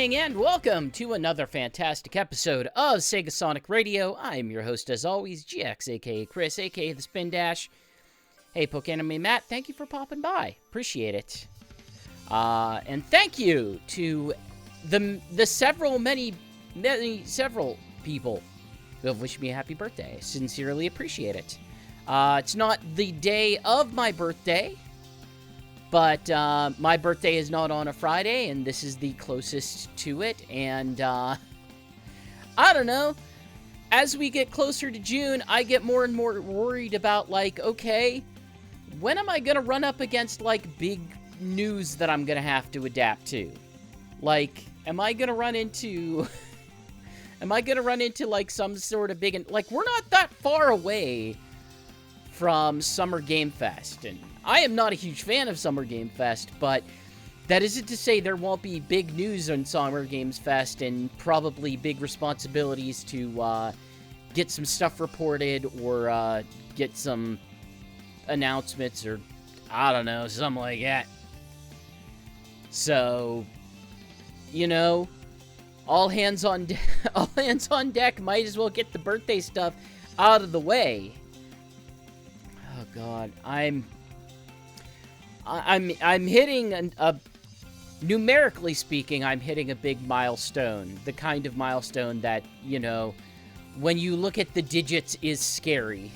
morning and welcome to another fantastic episode of Sega Sonic Radio. I'm your host as always, GX, aka Chris, aka The Spin Dash. Hey, Pokémon Matt, thank you for popping by. Appreciate it. And thank you to the several people who have wished me a happy birthday. I sincerely appreciate it. It's not the day of my birthday, but my birthday is not on a Friday, and this is the closest to it. And I don't know. As we get closer to June, I get more and more worried about, like, okay, when am I going to run up against, like, big news that I'm going to have to adapt to? Like, am I going to run into... like, some sort of big... Like, we're not that far away from Summer Game Fest, and I am not a huge fan of Summer Game Fest, but that isn't to say there won't be big news on Summer Games Fest and probably big responsibilities to get some stuff reported or get some announcements or, I don't know, something like that. So, you know, all hands on deck, might as well get the birthday stuff out of the way. Oh God, I'm hitting numerically speaking, I'm hitting a big milestone. The kind of milestone that, you know, when you look at the digits is scary.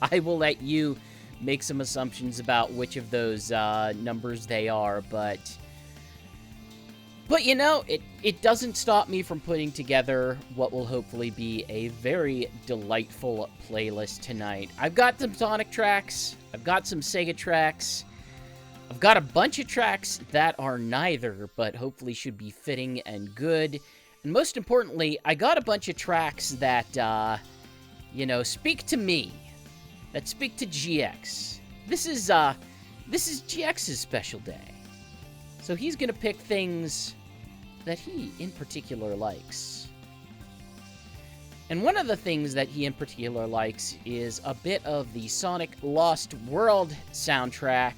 I will let you make some assumptions about which of those numbers they are, but you know, it doesn't stop me from putting together what will hopefully be a very delightful playlist tonight. I've got some Sonic tracks, I've got some Sega tracks, I've got a bunch of tracks that are neither, but hopefully should be fitting and good. And most importantly, I got a bunch of tracks that, you know, speak to me, that speak to GX. This is GX's special day. So he's gonna pick things that he in particular likes. And one of the things that he in particular likes is a bit of the Sonic Lost World soundtrack.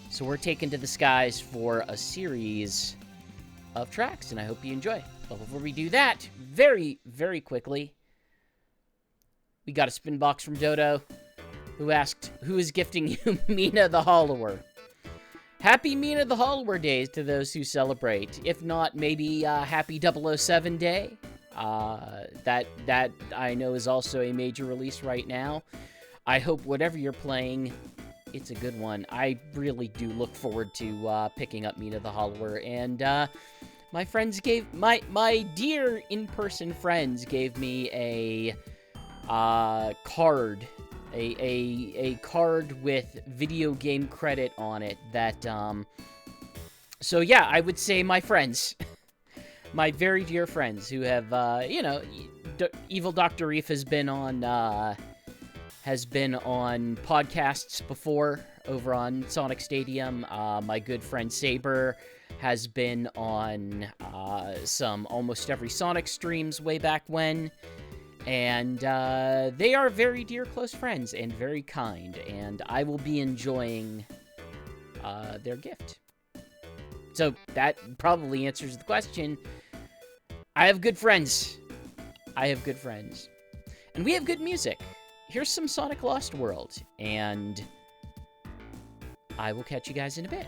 So we're taken to the skies for a series of tracks, and I hope you enjoy. But before we do that, very, very quickly, we got a Spinbox from Dodo, who asked, who is gifting you Mina the Hollower? Happy Mina the Hollower days to those who celebrate. If not, maybe happy 007 day. That I know is also a major release right now. I hope whatever you're playing, it's a good one. I really do look forward to picking up Mina the Hollower. And my friends gave... My dear in-person friends gave me a card... A card with video game credit on it that, so yeah, I would say my friends, my very dear friends who have, you know, Evil Dr. Reef has been on podcasts before over on Sonic Stadium. My good friend Saber has been on, some almost every Sonic streams way back when. And they are very dear close friends and very kind, and I will be enjoying their gift. So that probably answers the question. I have good friends. I have good friends. And we have good music. Here's some Sonic Lost World, and I will catch you guys in a bit.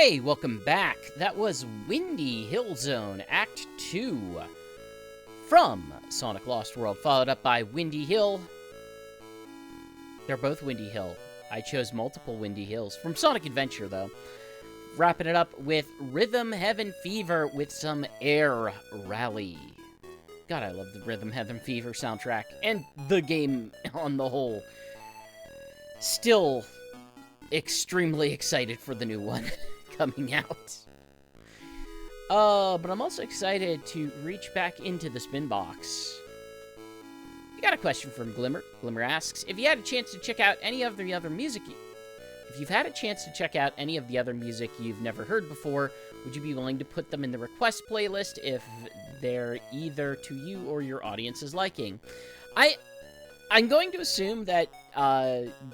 Hey, welcome back. That was Windy Hill Zone, Act 2 from Sonic Lost World, followed up by Windy Hill. They're both Windy Hill. I chose multiple Windy Hills. From Sonic Adventure, though. Wrapping it up with Rhythm Heaven Fever with some Air Rally. God, I love the Rhythm Heaven Fever soundtrack, and the game on the whole. Still extremely excited for the new one coming out. But I'm also excited to reach back into the Spinbox. We got a question from Glimmer. Glimmer asks, if you had a chance to check out any of the other music... If you've had a chance to check out any of the other music you've never heard before, would you be willing to put them in the request playlist if they're either to you or your audience's liking? I'm going to assume that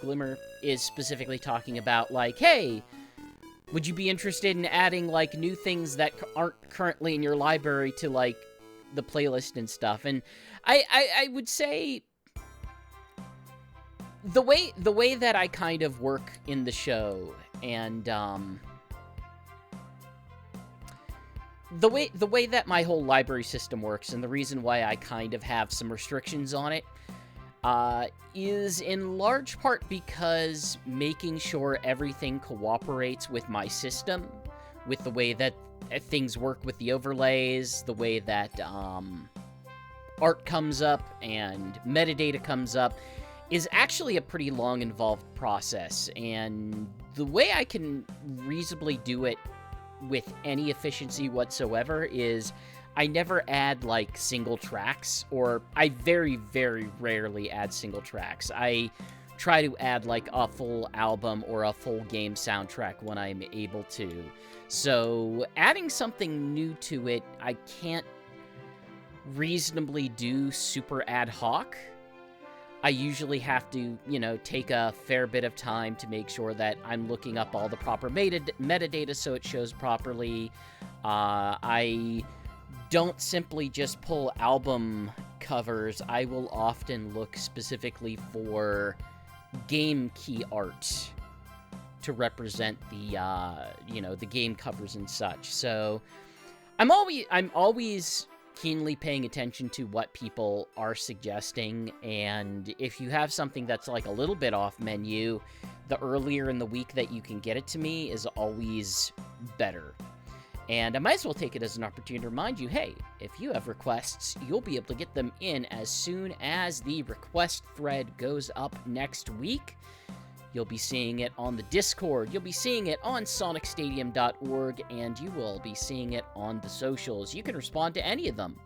Glimmer is specifically talking about, like, hey, would you be interested in adding, like, new things that aren't currently in your library to, like, the playlist and stuff? And I would say the way that I kind of work in the show, and the way that my whole library system works, and the reason why I kind of have some restrictions on it, is in large part because making sure everything cooperates with my system, with the way that things work with the overlays, the way that art comes up and metadata comes up, is actually a pretty long, involved process. And the way I can reasonably do it with any efficiency whatsoever is I never add, like, single tracks, or I very, very rarely add single tracks. I try to add, like, a full album or a full game soundtrack when I'm able to. So adding something new to it, I can't reasonably do super ad hoc. I usually have to, you know, take a fair bit of time to make sure that I'm looking up all the proper metadata so it shows properly. I don't simply just pull album covers. I will often look specifically for game key art to represent the, you know, the game covers and such. So I'm always keenly paying attention to what people are suggesting, and if you have something that's like a little bit off menu, the earlier in the week that you can get it to me is always better. And I might as well take it as an opportunity to remind you, hey, if you have requests, you'll be able to get them in as soon as the request thread goes up next week. You'll be seeing it on the Discord, you'll be seeing it on sonicstadium.org, and you will be seeing it on the socials. You can respond to any of them,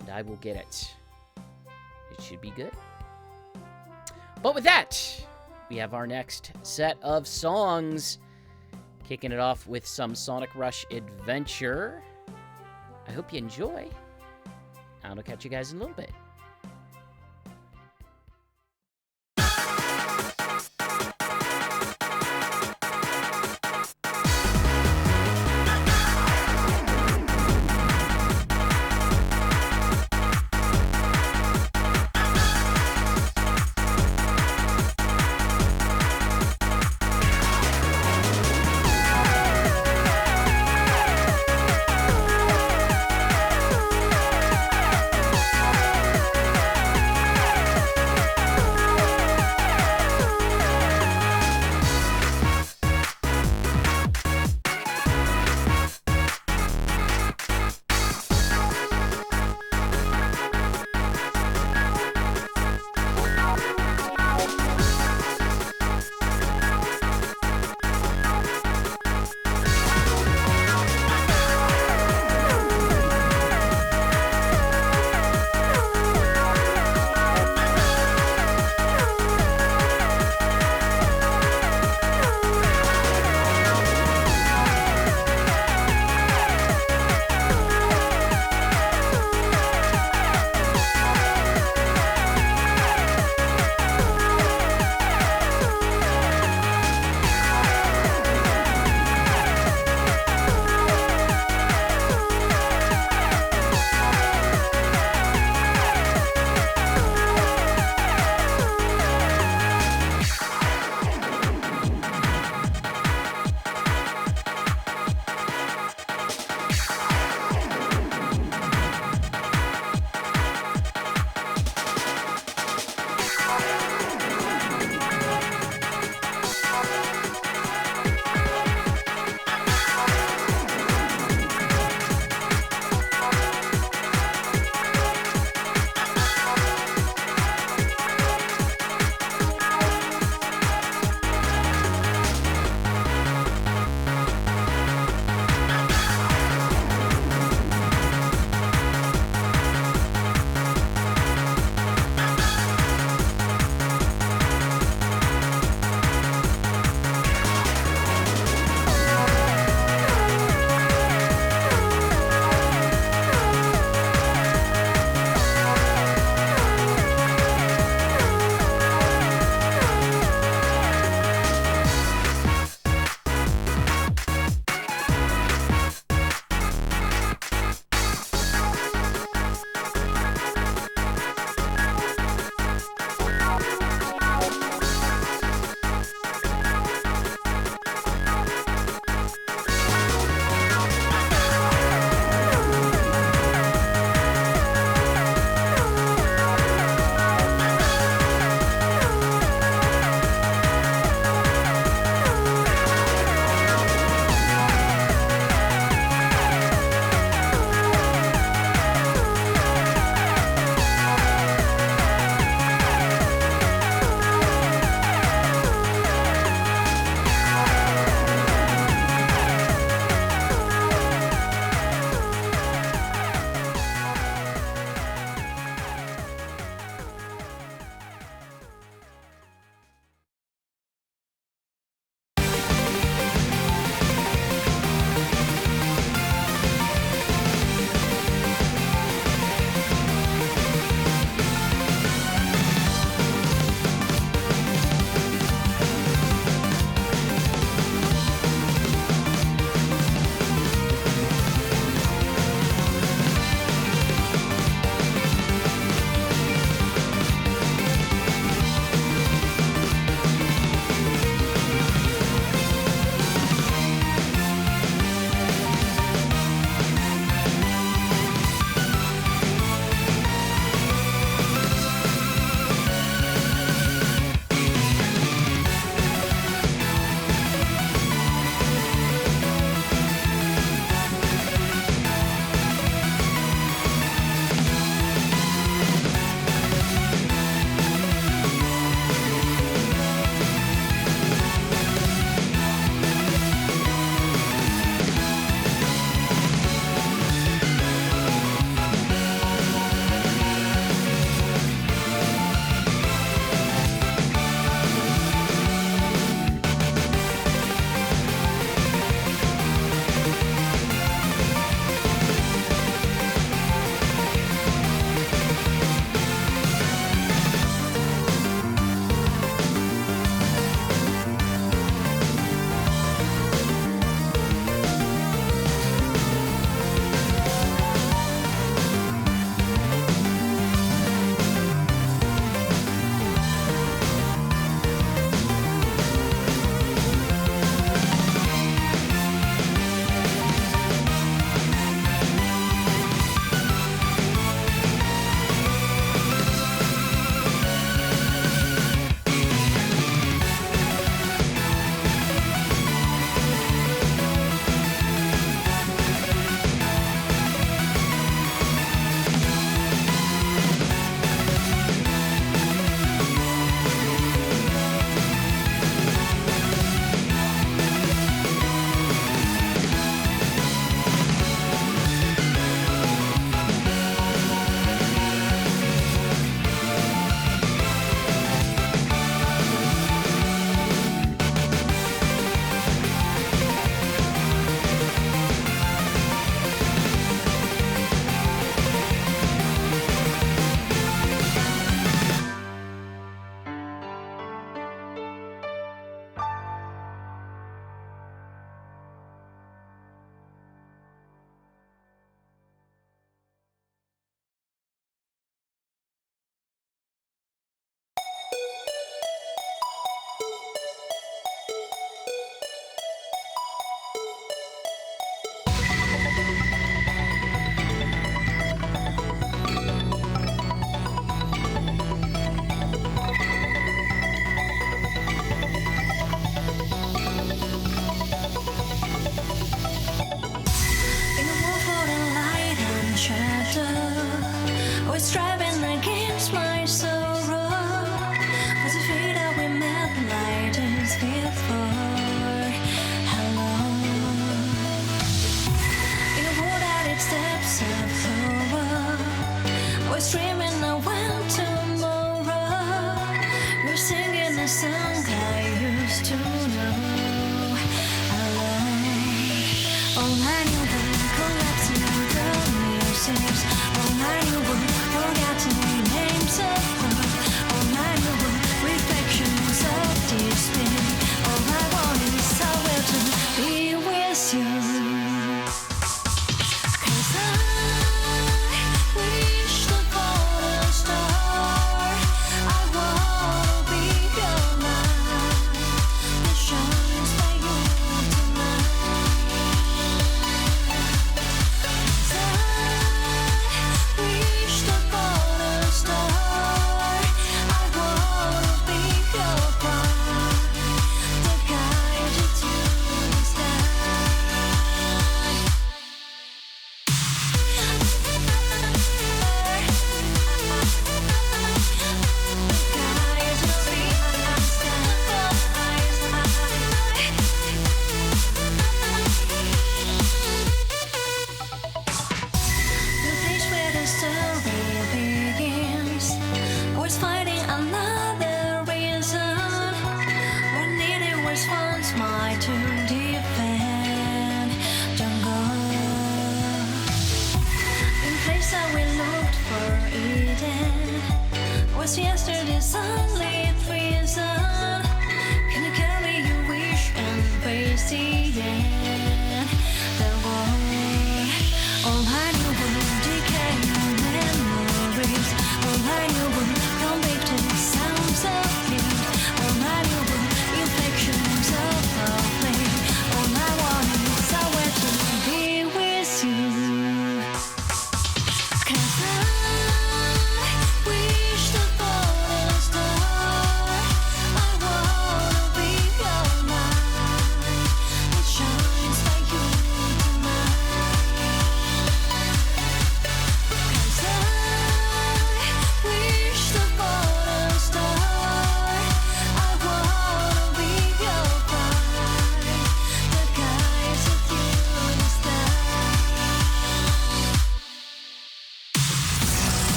and I will get it. It should be good. But with that, we have our next set of songs. Kicking it off with some Sonic Rush Adventure. I hope you enjoy. I'll catch you guys in a little bit.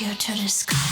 you to the sky.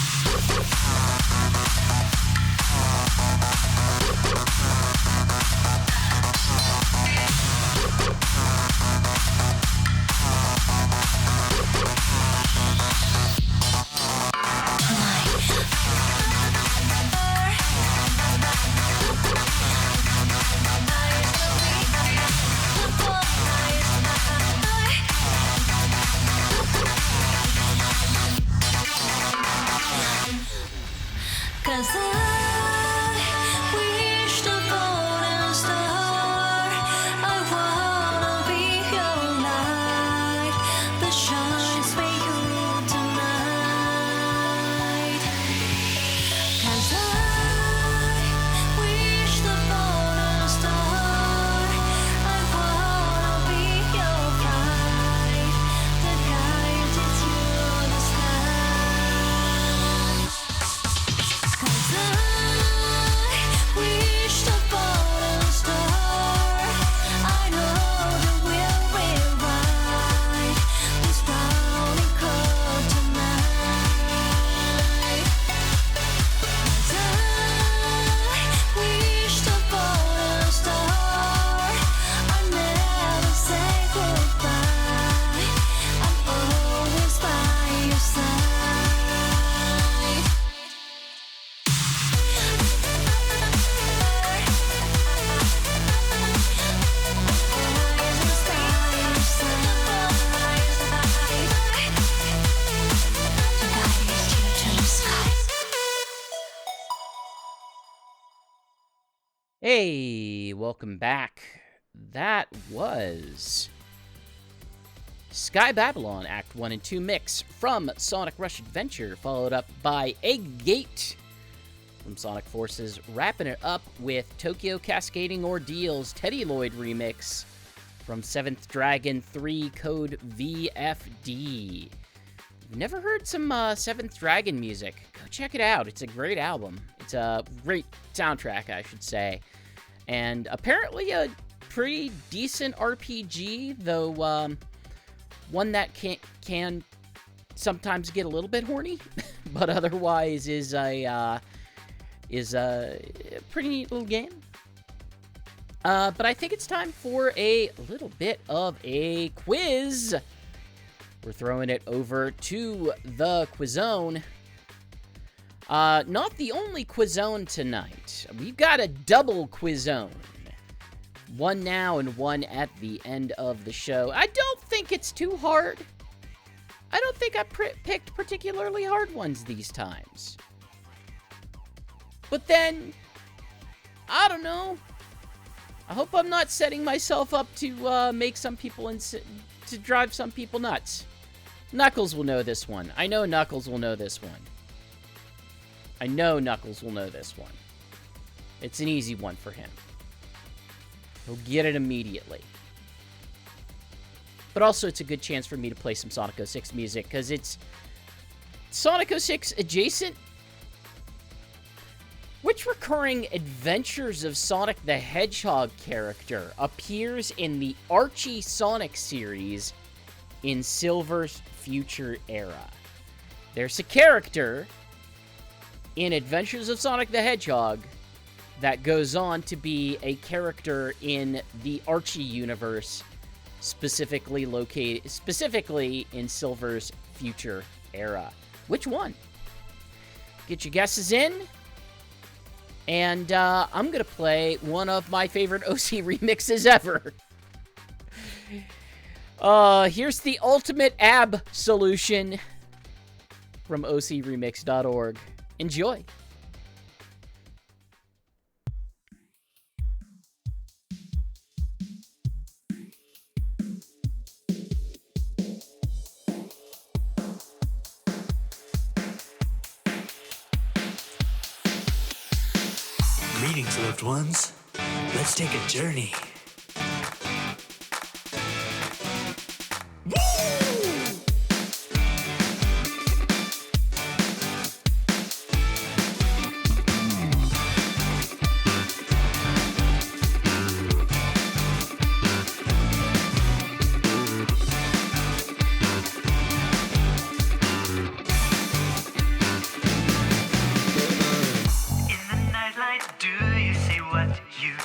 Hey, welcome back. That was Sky Babylon Act 1 and 2 mix from Sonic Rush Adventure, followed up by Egg Gate from Sonic Forces, wrapping it up with Tokyo Cascading Ordeals Teddy Lloyd remix from 7th Dragon 3 Code VFD. If you've never heard some 7th Dragon music, go check it out. It's a great album. It's a great soundtrack, I should say. And apparently a pretty decent RPG, though one that can sometimes get a little bit horny, but otherwise is a pretty neat little game. But I think it's time for a little bit of a quiz. We're throwing it over to the Quizzone. Not the only Quizzone tonight. We've got a double Quizzone. One now and one at the end of the show. I don't think it's too hard. I don't think I picked particularly hard ones these times. But then, I don't know. I hope I'm not setting myself up to make some people to drive some people nuts. Knuckles will know this one. I know Knuckles will know this one. I know Knuckles will know this one. It's an easy one for him. He'll get it immediately. But also, it's a good chance for me to play some Sonic 06 music, because it's Sonic 06 adjacent. Which recurring Adventures of Sonic the Hedgehog character appears in the Archie Sonic series in Silver's future era? There's a character in Adventures of Sonic the Hedgehog that goes on to be a character in the Archie universe, specifically in Silver's future era. Which one? Get your guesses in. And I'm going to play one of my favorite OC remixes ever. Here's the ultimate ab solution from ocremix.org. Enjoy. Greetings, loved ones. Let's take a journey. You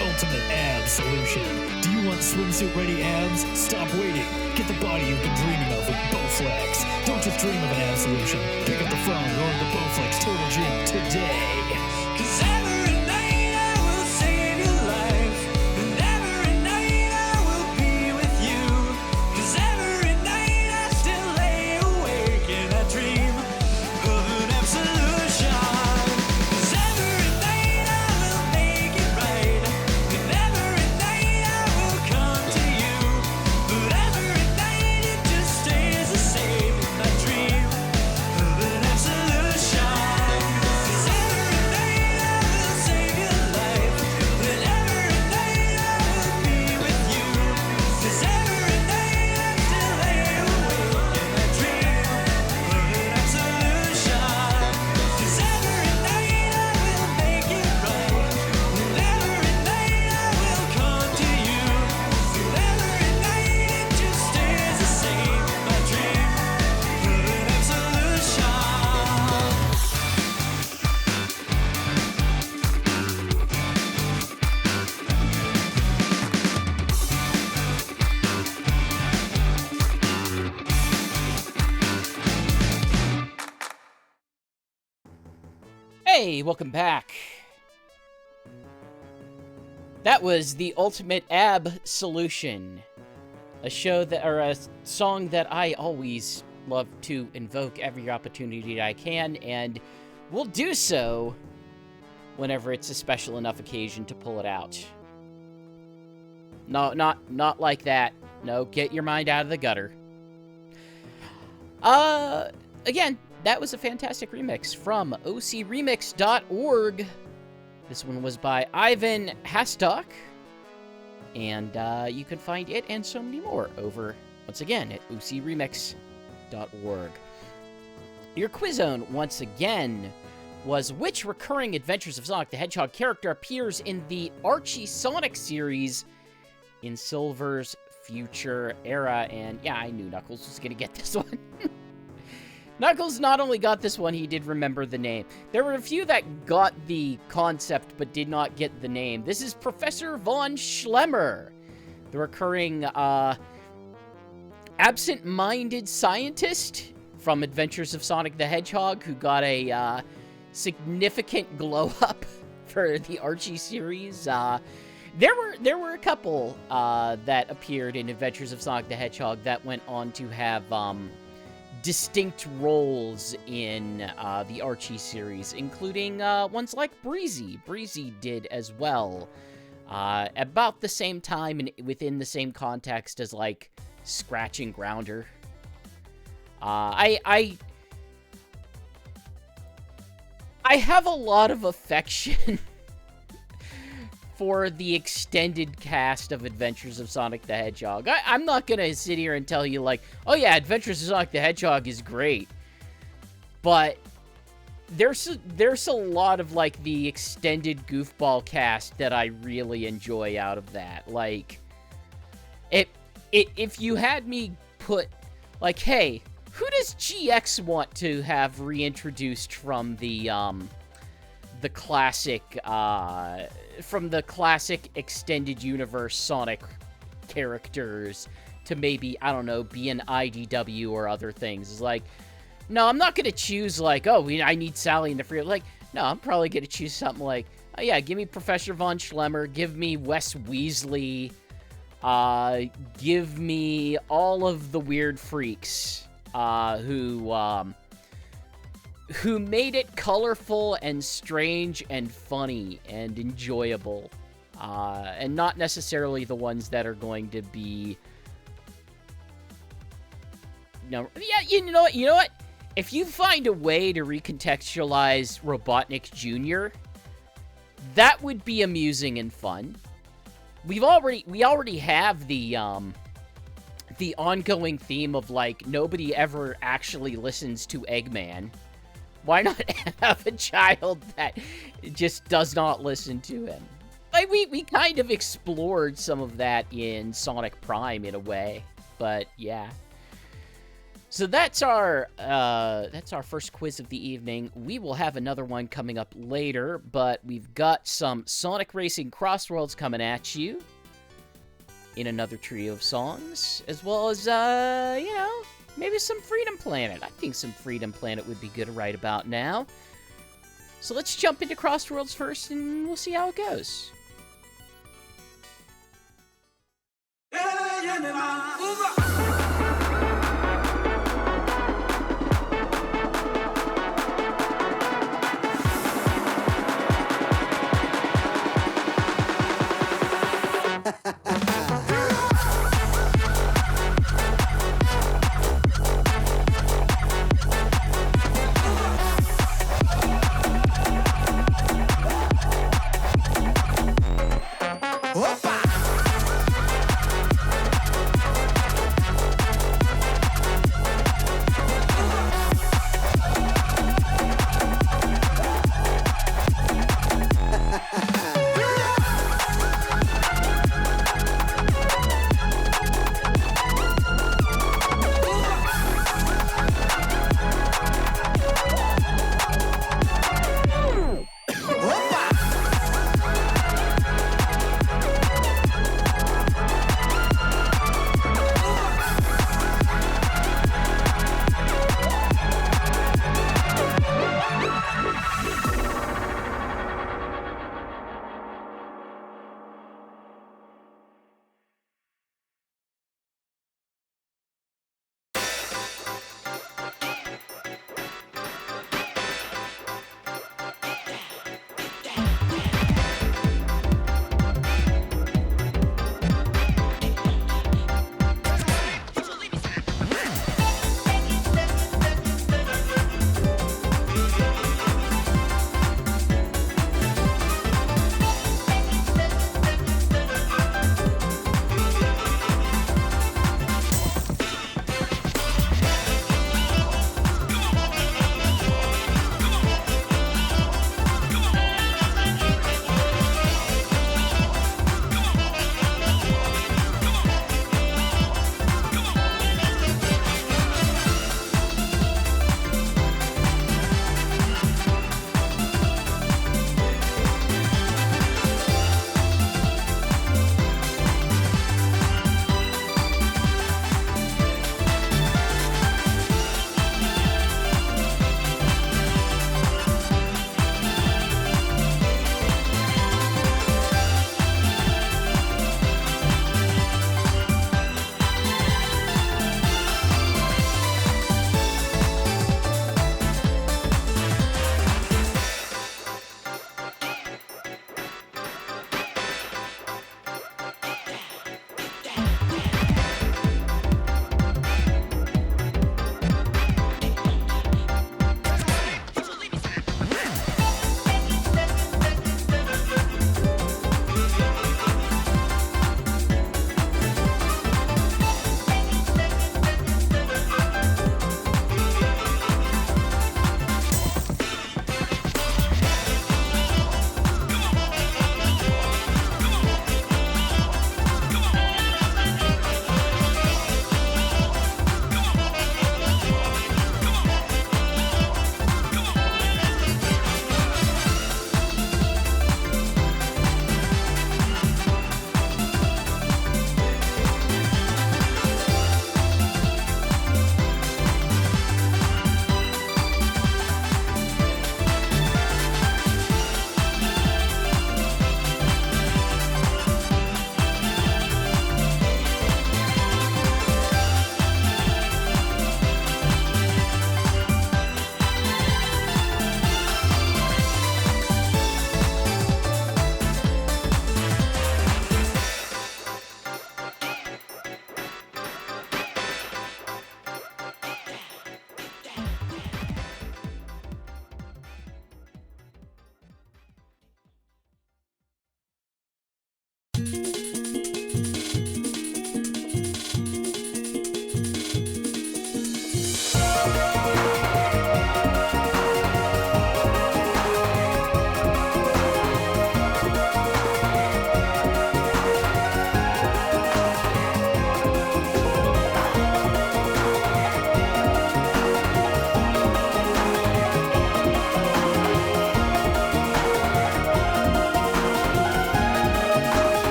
ultimate abs solution. Do you want swimsuit-ready abs? Stop waiting. Get the body you've been dreaming of with Bowflex. Don't just dream of an ab solution. Pick up the phone and order the Bowflex Total Gym today. 'Cause every night I will save your life, and every night I will be with you. 'Cause every night I still lay awake and I dream of an absolution. 'Cause every night I will make it right, and every night I will come to you. But every night it just stays the same. I dream of an absolution. 'Cause every night I will save your life, and every night I will be with you. 'Cause every night I still lay awake and I dream of an absolution. 'Cause every night I will make it right, and every night I will come to you. And every night it just stays the same. I dream of an absolution. Hey, welcome back. That was the Ultimate Ab Solution, a song that I always love to invoke every opportunity that I can, and will do so whenever it's a special enough occasion to pull it out. No, not like that. No, get your mind out of the gutter. Again, that was a fantastic remix from ocremix.org. This one was by Ivan Hastock, and you can find it and so many more over, once again, at ocremix.org. Your Quizzone, once again, was which recurring Adventures of Sonic the Hedgehog character appears in the Archie Sonic series in Silver's future era? And yeah, I knew Knuckles was going to get this one. Knuckles not only got this one, he did remember the name. There were a few that got the concept but did not get the name. This is Professor Von Schlemmer, the recurring absent-minded scientist from Adventures of Sonic the Hedgehog who got a significant glow-up for the Archie series. There were a couple that appeared in Adventures of Sonic the Hedgehog that went on to have distinct roles in the Archie series, including ones like Breezy. Breezy did as well, about the same time and within the same context as, like, Scratch and Grounder. I have a lot of affection for the extended cast of Adventures of Sonic the Hedgehog. I'm not gonna sit here and tell you, like, oh yeah, Adventures of Sonic the Hedgehog is great. But there's a lot of, like, the extended goofball cast that I really enjoy out of that. Like, if you had me put, like, hey, who does GX want to have reintroduced from the classic, from the classic extended universe Sonic characters to maybe, I don't know, be an IDW or other things? It's like, no, I'm not going to choose, like, oh, I need Sally in the free. Like, no, I'm probably going to choose something like, oh, yeah, give me Professor Von Schlemmer, give me Wes Weasley, give me all of the weird freaks, who made it colorful and strange and funny and enjoyable, and not necessarily the ones that are going to be, yeah, you know what? If you find a way to recontextualize Robotnik Jr., that would be amusing and fun. We already have the ongoing theme of, like, nobody ever actually listens to Eggman. Why not have a child that just does not listen to him? Like, we kind of explored some of that in Sonic Prime in a way, but yeah. So that's our first quiz of the evening. We will have another one coming up later, but we've got some Sonic Racing CrossWorlds coming at you in another trio of songs, as well as maybe some Freedom Planet. I think some Freedom Planet would be good right about now. So let's jump into CrossWorlds first, and we'll see how it goes.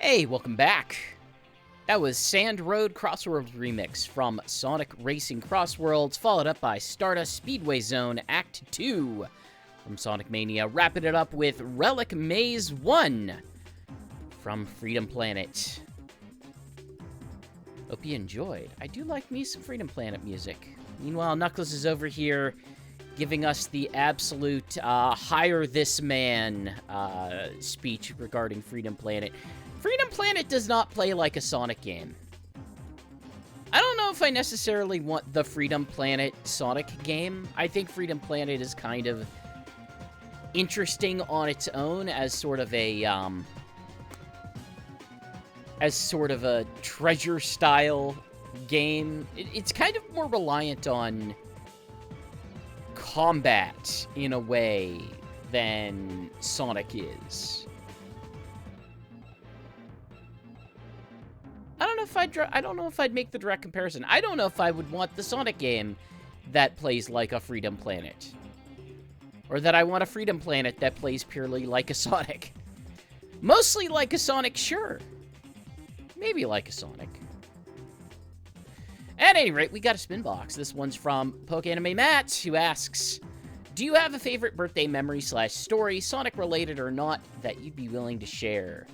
Hey, welcome back. That was Sand Road CrossWorlds Remix from Sonic Racing CrossWorlds, followed up by Stardust Speedway Zone Act 2 from Sonic Mania, wrapping it up with Relic Maze 1 from Freedom Planet. Hope you enjoyed. I do like me some Freedom Planet music. Meanwhile, Knuckles is over here giving us the absolute hire this man speech regarding Freedom Planet. Freedom Planet does not play like a Sonic game. I don't know if I necessarily want the Freedom Planet Sonic game. I think Freedom Planet is kind of interesting on its own as sort of a treasure style game. It's kind of more reliant on combat in a way than Sonic is. I don't know if I'd make the direct comparison. I don't know if I would want the Sonic game that plays like a Freedom Planet, or that I want a Freedom Planet that plays purely like a Sonic. Mostly like a Sonic, sure. Maybe like a Sonic. At any rate, we got a Spinbox. This one's from Pokeanime Matt, who asks, do you have a favorite birthday memory / story, Sonic related or not, that you'd be willing to share?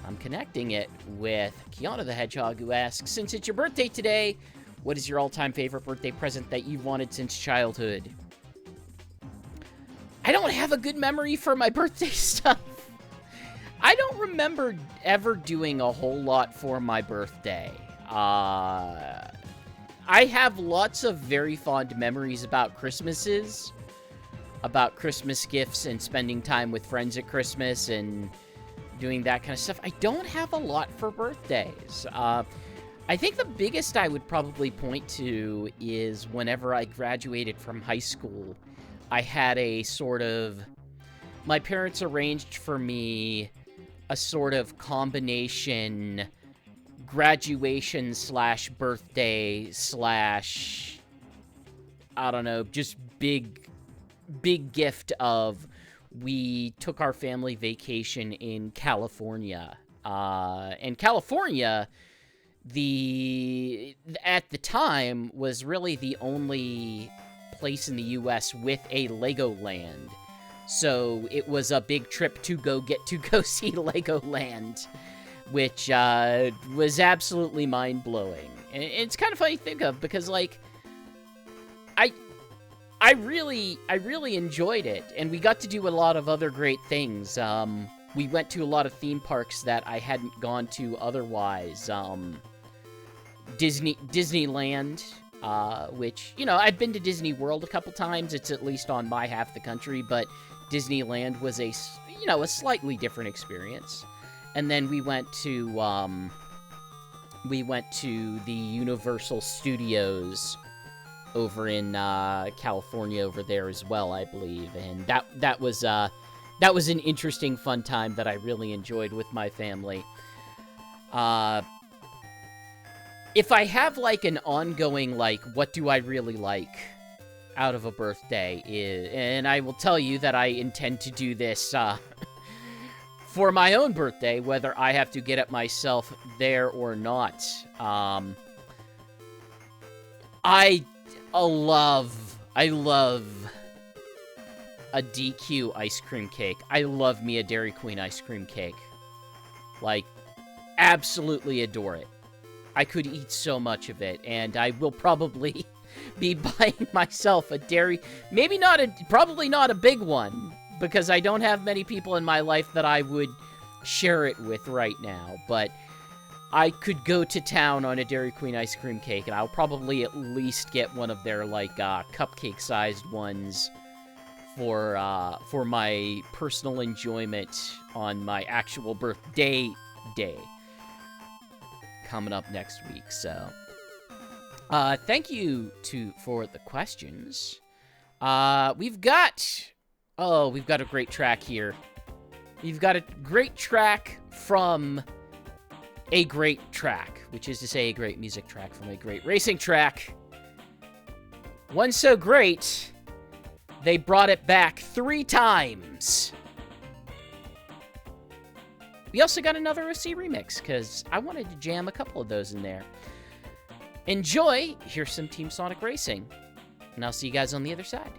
I'm connecting it with Kiana the Hedgehog, who asks, since it's your birthday today, what is your all-time favorite birthday present that you've wanted since childhood? I don't have a good memory for my birthday stuff. I don't remember ever doing a whole lot for my birthday. I have lots of very fond memories about Christmases, about Christmas gifts and spending time with friends at Christmas and doing that kind of stuff. I don't have a lot for birthdays. I think the biggest I would probably point to is whenever I graduated from high school, I had a sort of... My parents arranged for me a sort of combination graduation / birthday / I don't know, just big gift of... We took our family vacation in California. And California, at the time, was really the only place in the U.S. with a Legoland. So it was a big trip to go see Legoland, which was absolutely mind-blowing. And it's kind of funny to think of, because, like, I really enjoyed it, and we got to do a lot of other great things. We went to a lot of theme parks that I hadn't gone to otherwise. Disneyland, which, you know, I've been to Disney World a couple times. It's at least on my half the country, but Disneyland was a slightly different experience. And then we went to the Universal Studios over in California over there as well, I believe, and that was an interesting, fun time that I really enjoyed with my family. If I have, like, an ongoing, like, what do I really like out of a birthday, and I will tell you that I intend to do this for my own birthday, whether I have to get it myself there or not. I love a DQ ice cream cake. I love me a Dairy Queen ice cream cake. Like, absolutely adore it. I could eat so much of it, and I will probably be buying myself a probably not a big one, because I don't have many people in my life that I would share it with right now, but I could go to town on a Dairy Queen ice cream cake, and I'll probably at least get one of their, like, cupcake-sized ones for my personal enjoyment on my actual birthday day coming up next week. So, thank you for the questions. We've got a great track here. We've got a great track from a great track, which is to say a great music track from a great racing track. One so great, they brought it back 3 times. We also got another OC remix, because I wanted to jam a couple of those in there. Enjoy! Here's some Team Sonic Racing. And I'll see you guys on the other side.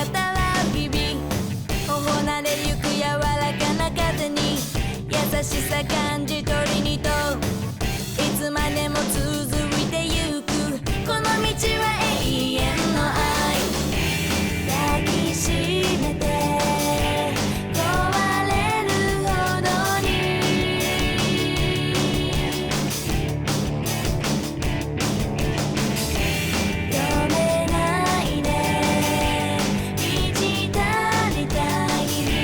たら日々頬なれゆく柔らかな風に優しさ感じ取りにといつまでも続いてゆくこの道は永遠の愛抱きしめて壊れるほどに止めないで満ち足りた日々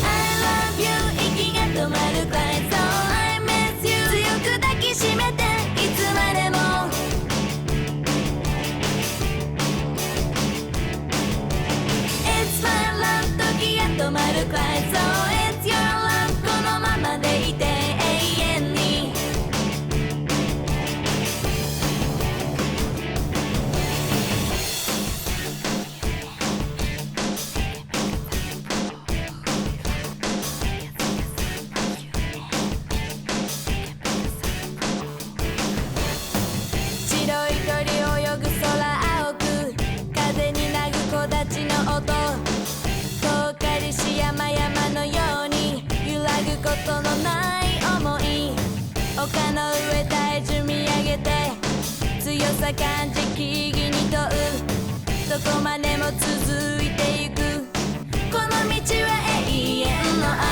I love you 息が止まるくらい So I miss you 強く抱きしめていつまでもIt's my love 時が止まるくらい So it's your love このままでいて永遠に白い鳥泳ぐ空青く風になぐ木立の音遠かりし山々のように揺らぐことのない想い丘の上体重見上げて強さ感じ木々に問うどこまでも続いてゆくこの道は永遠の愛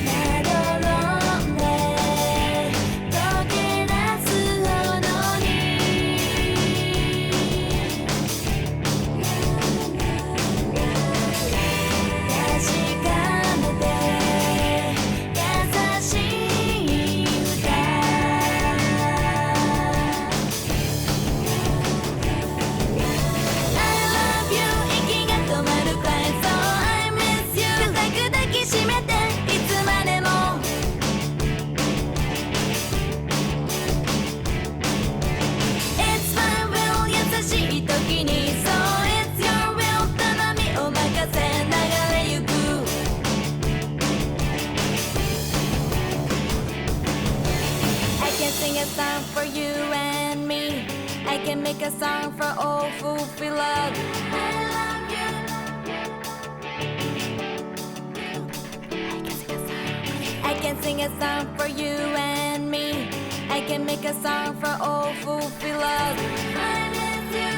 まどろんで溶け出すほどに確かめて優しい歌 I love you 息が止まるくらい So I miss you 固く抱きしめていつまでもIt's my will 優しい時に So it's your will 頼みを任せ流れゆく I can sing a song for you and me I can make a song for all who feel love I love you I can sing a song for you and me I can make a song for all who feel love I miss you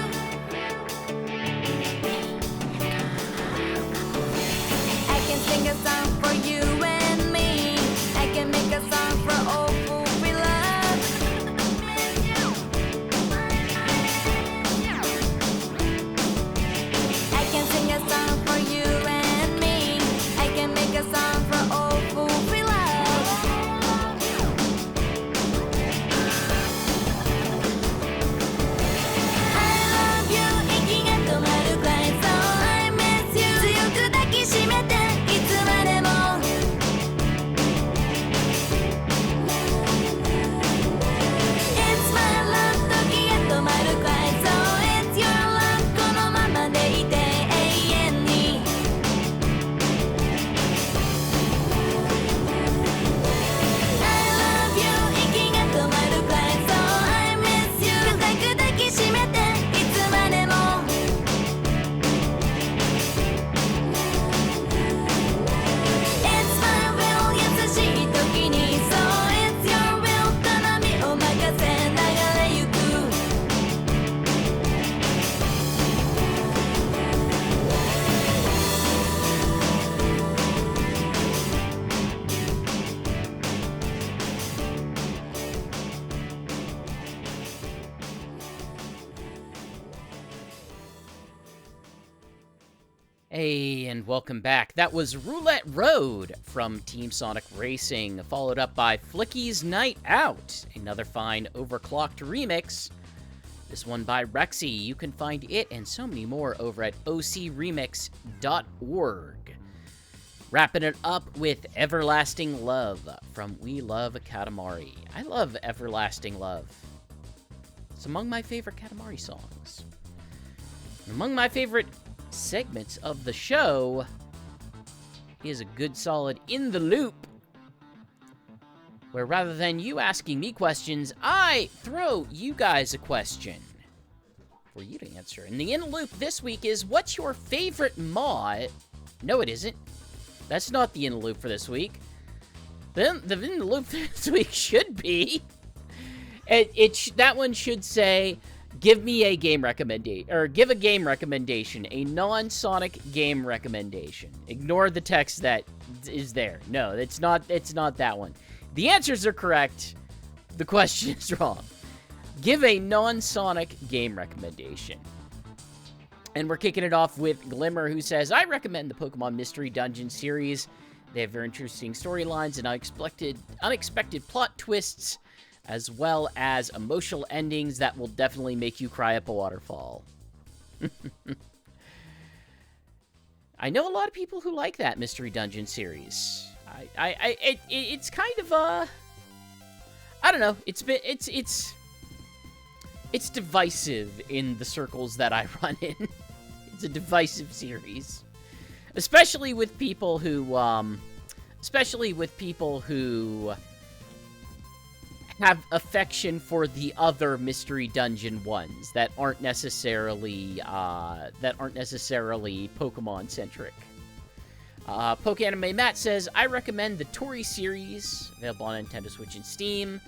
I can sing a song for you and me I can make a song for all who feel love miss you I can sing a song for you and me I can make a song for all who feel love I love you 息が止まるくらい So I miss you 強く抱きしめていつまでも It's my love 時が止まるくらい So it's your love このままでいて永遠に I love you 息が止まるくらい So I miss you 固く抱きしめていつまでも It's my will 優しい時に So it's your will 頼みを任せ流れゆく Hey, and welcome back. That was Roulette Road from Team Sonic Racing, followed up by Flicky's Night Out, another fine Overclocked remix. This one by Rexy. You can find it and so many more over at ocremix.org. Wrapping it up with Everlasting Love from We Love Katamari. I love Everlasting Love. It's among my favorite Katamari songs. And among my favorite segments of the show is a good solid In the Loop where rather than you asking me questions, I throw you guys a question for you to answer. And the In Loop this week is, what's your favorite mod? No, it isn't. That's not the In Loop for this week. The In Loop this week should be... That one should say, give me a game recommendation, or give a game recommendation, a non-Sonic game recommendation. Ignore the text that is there. No, it's not that one. The answers are correct. The question is wrong. Give a non-Sonic game recommendation. And we're kicking it off with Glimmer, who says, I recommend the Pokemon Mystery Dungeon series. They have very interesting storylines and unexpected plot twists, as well as emotional endings that will definitely make you cry up a waterfall. I know a lot of people who like that Mystery Dungeon series. It's kind of I don't know. It's divisive in the circles that I run in. It's a divisive series, especially with people who have affection for the other Mystery Dungeon ones that aren't necessarily Pokemon centric. Pokeanime Matt says, I recommend the Tori series, available on Nintendo Switch and Steam.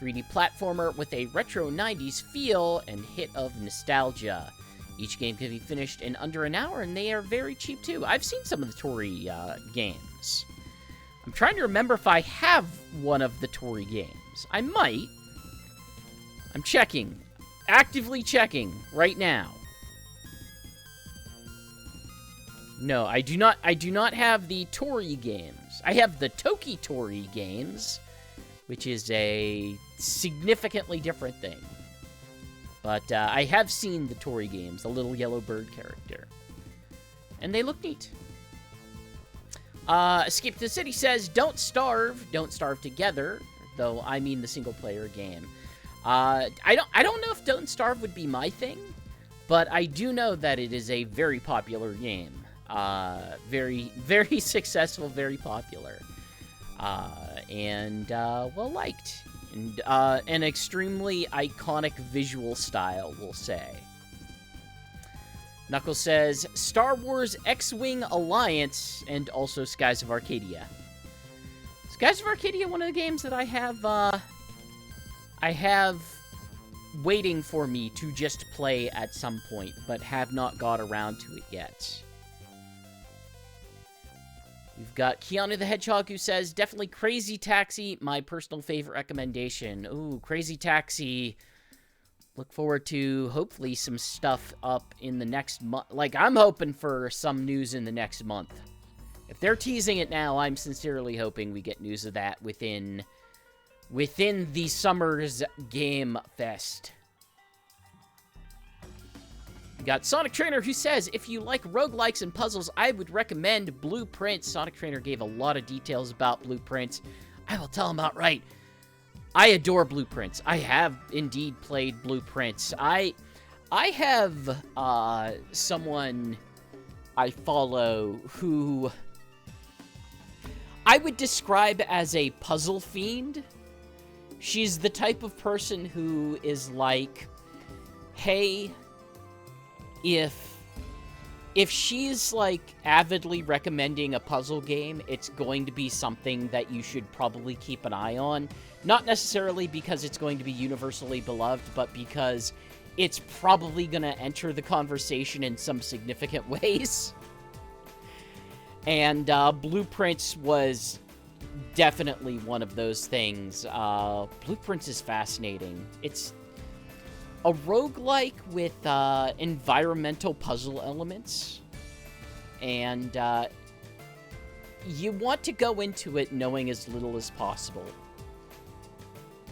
3D platformer with a retro 90s feel and hit of nostalgia. Each game can be finished in under an hour, and they are very cheap too. I've seen some of the Tori games. I'm trying to remember if I have one of the Tori games. I might. I'm checking. Actively checking right now. No, I do not have the Tori games. I have the Toki Tori games, which is a significantly different thing. But I have seen the Tori games, the little yellow bird character. And they look neat. Escape to the City says, don't starve together, though I mean the single-player game. I don't know if Don't Starve would be my thing, but I do know that it is a very popular game. Very, very successful, very popular. And well-liked. And an extremely iconic visual style, we'll say. Knuckles says, Star Wars X-Wing Alliance, and also Skies of Arcadia. Skies of Arcadia, one of the games that I have waiting for me to just play at some point, but have not got around to it yet. We've got Keanu the Hedgehog, who says, definitely Crazy Taxi, my personal favorite recommendation. Ooh, Crazy Taxi. Look forward to, hopefully, some stuff up in the next month. Like, I'm hoping for some news in the next month. If they're teasing it now, I'm sincerely hoping we get news of that within the summer's Game Fest. We got Sonic Trainer, who says, if you like roguelikes and puzzles, I would recommend Blueprint. Sonic Trainer gave a lot of details about Blueprint. I will tell him outright. I adore Blueprints. I have indeed played Blueprints. I have someone I follow who I would describe as a puzzle fiend. She's the type of person who is like, hey, if she's, like, avidly recommending a puzzle game, it's going to be something that you should probably keep an eye on. Not necessarily because it's going to be universally beloved, but because it's probably going to enter the conversation in some significant ways. And Blueprints was definitely one of those things. Blueprints is fascinating. It's a roguelike with environmental puzzle elements, and you want to go into it knowing as little as possible.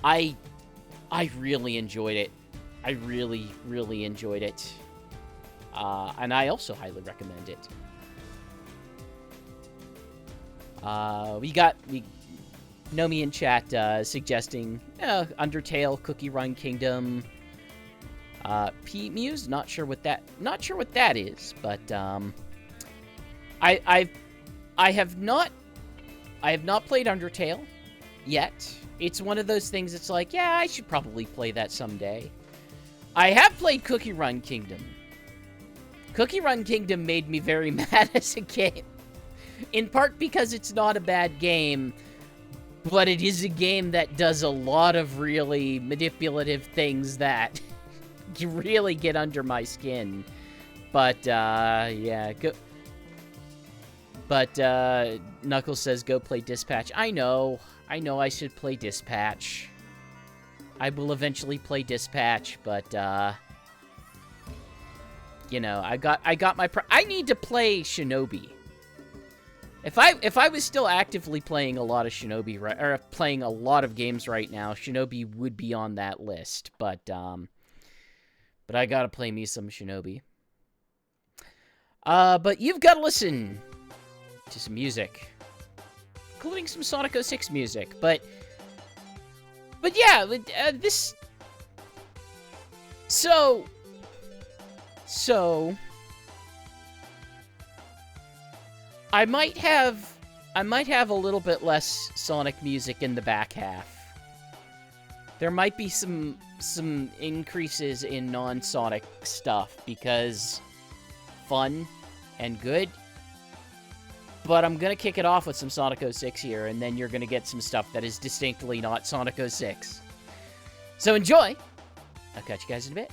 I really enjoyed it. I really, really enjoyed it. And I also highly recommend it. We Nomi in chat suggesting Undertale, Cookie Run Kingdom, P-Muse, not sure what that is, but I have not played Undertale. yet. It's one of those things that's like, yeah, I should probably play that someday. I have played Cookie Run Kingdom. Cookie Run Kingdom made me very mad as a game. In part because it's not a bad game, but it is a game that does a lot of really manipulative things that really get under my skin. But, yeah, Knuckles says, go play Dispatch. I know I should play Dispatch. I will eventually play Dispatch, but, you know, I got my I need to play Shinobi. If I was still actively playing a lot of Shinobi, or playing a lot of games right now, Shinobi would be on that list, but I gotta play me some Shinobi. But you've got to listen to some music, including some Sonic 06 music, but yeah, so, I might have a little bit less Sonic music in the back half. There might be some increases in non-Sonic stuff, because fun and good. But I'm gonna kick it off with some Sonic 06 here, and then you're gonna get some stuff that is distinctly not Sonic 06. So enjoy! I'll catch you guys in a bit.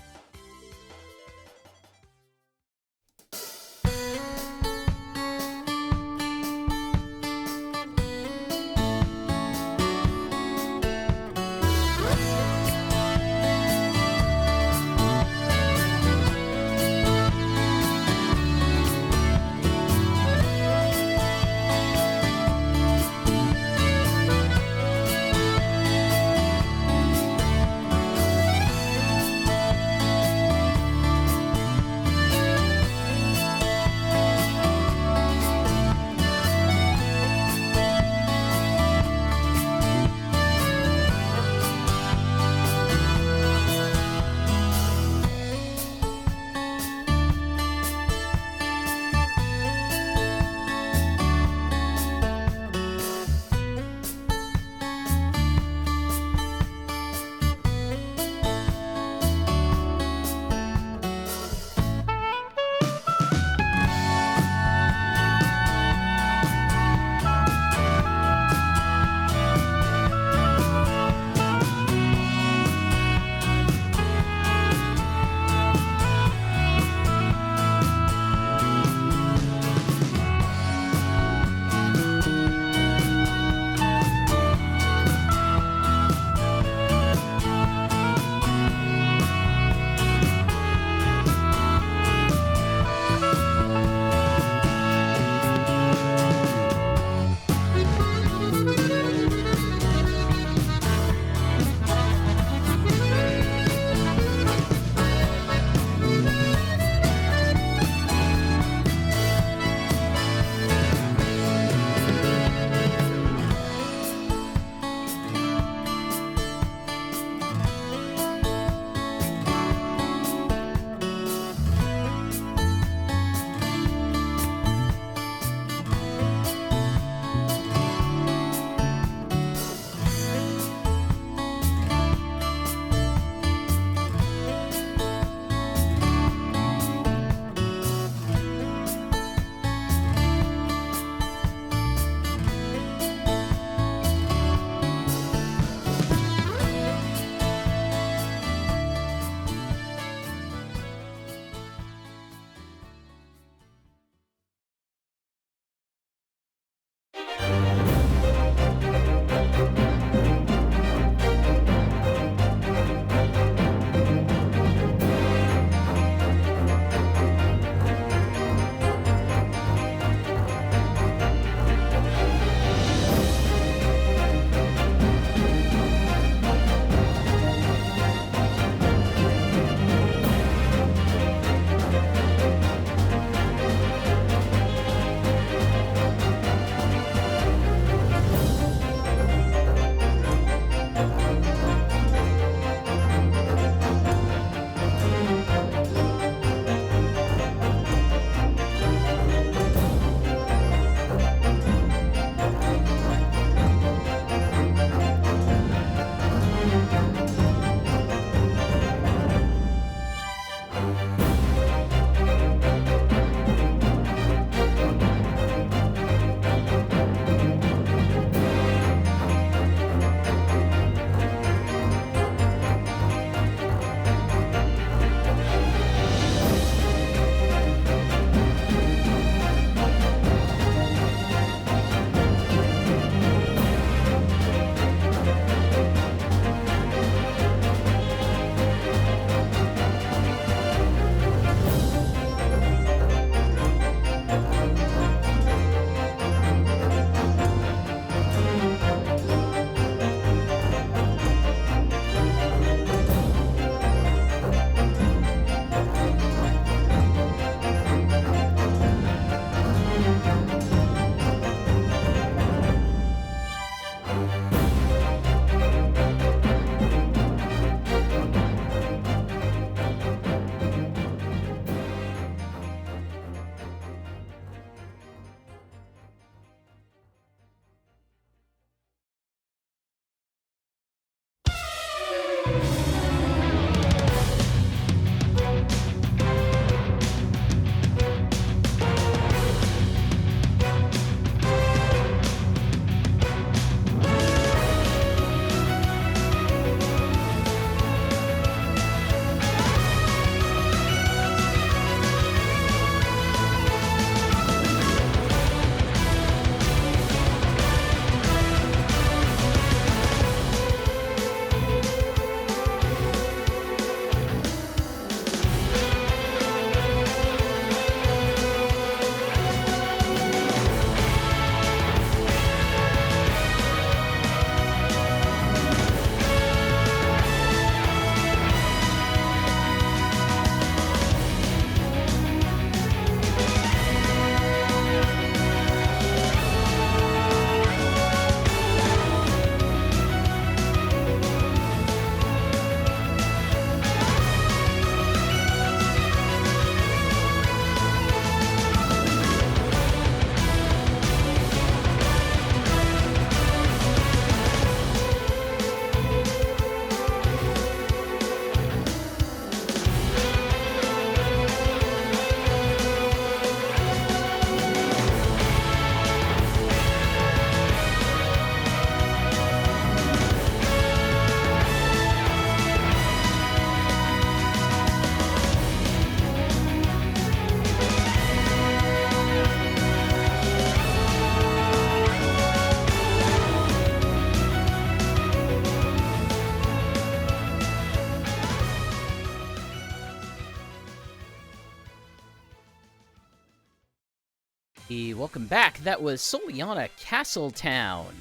Welcome back. That was Soliana Castletown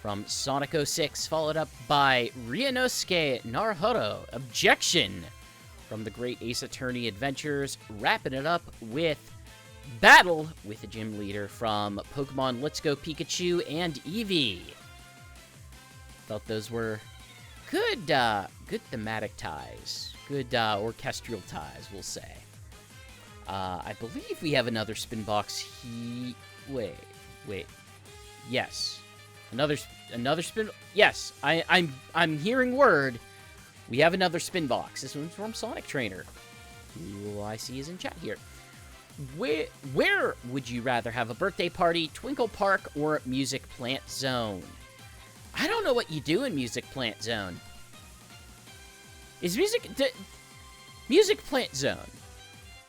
from Sonic 06, followed up by Ryunosuke Naruhodo Objection from the Great Ace Attorney Adventures, wrapping it up with Battle with the Gym Leader from Pokemon Let's Go Pikachu and Eevee. Thought those were good thematic ties. Good orchestral ties, we'll say. I believe we have another Spinbox Wait. Yes. Another spin... Yes, I'm hearing word. We have another Spinbox. This one's from Sonic Trainer, who I see is in chat here. Where would you rather have a birthday party, Twinkle Park or Music Plant Zone? I don't know what you do in Music Plant Zone. Is Music Plant Zone?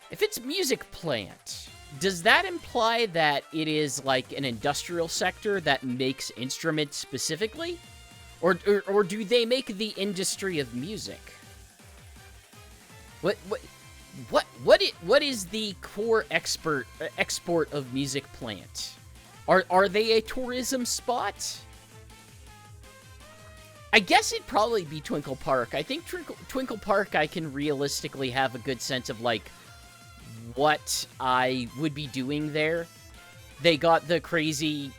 If it's Music Plant, does that imply that it is like an industrial sector that makes instruments specifically? Or do they make the industry of music? What is the core export of Music Plant? Are they a tourism spot? I guess it'd probably be Twinkle Park. I think Twinkle Park I can realistically have a good sense of, like, what I would be doing there. They got the crazy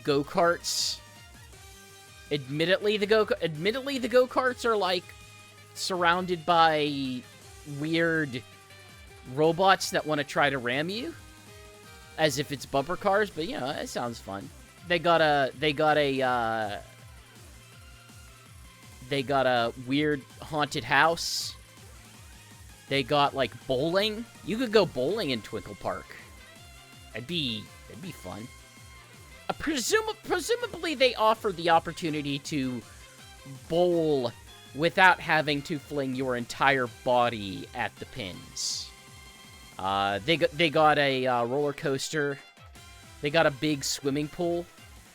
go-karts. Admittedly, the go-karts are, like, surrounded by weird robots that want to try to ram you, as if it's bumper cars, but, you know, it sounds fun. They got a weird haunted house. They got, like, bowling. You could go bowling in Twinkle Park. That'd be fun. Presumably they offer the opportunity to bowl without having to fling your entire body at the pins. They got a roller coaster. They got a big swimming pool.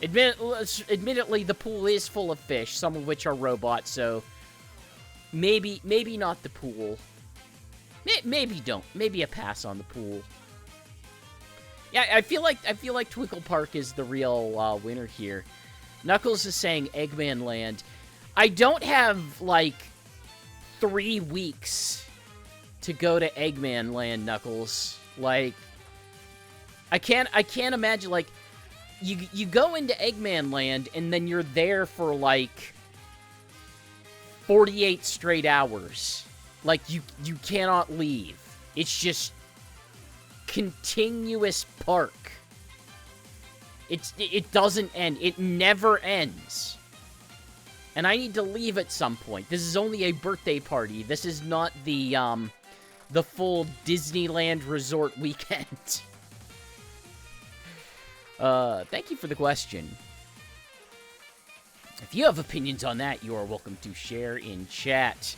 Admittedly, the pool is full of fish, some of which are robots, so maybe not the pool. Maybe don't. Maybe a pass on the pool. Yeah, I feel like Twinkle Park is the real winner here. Knuckles is saying Eggman Land. I don't have, like, 3 weeks to go to Eggman Land, Knuckles. Like, I can't imagine, like, you go into Eggman Land, and then you're there for, like, 48 straight hours. Like, you cannot leave. It's just continuous park. It doesn't end. It never ends. And I need to leave at some point. This is only a birthday party. This is not the full Disneyland resort weekend. Thank you for the question. If you have opinions on that, you are welcome to share in chat.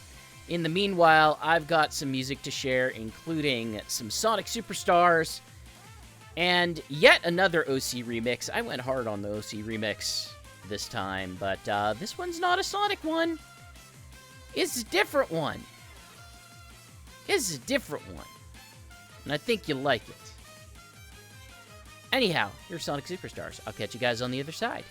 In the meanwhile, I've got some music to share, including some Sonic Superstars, and yet another OC remix. I went hard on the OC remix this time, but this one's not a Sonic one. It's a different one. It's a different one. And I think you'll like it. Anyhow, here's Sonic Superstars. I'll catch you guys on the other side.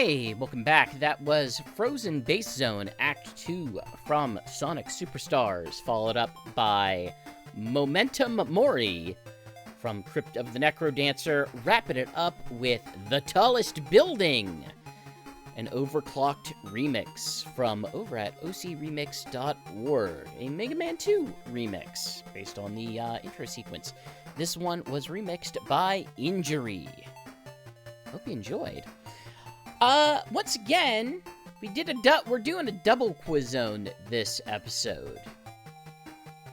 Hey, welcome back. That was Frozen Base Zone Act 2 from Sonic Superstars, followed up by Momentum Mori from Crypt of the NecroDancer, wrapping it up with The Tallest Building, an Overclocked remix from over at ocremix.org, a Mega Man 2 remix based on the intro sequence. This one was remixed by Injury. Hope you enjoyed. Once again, we're doing a double Quizzone this episode.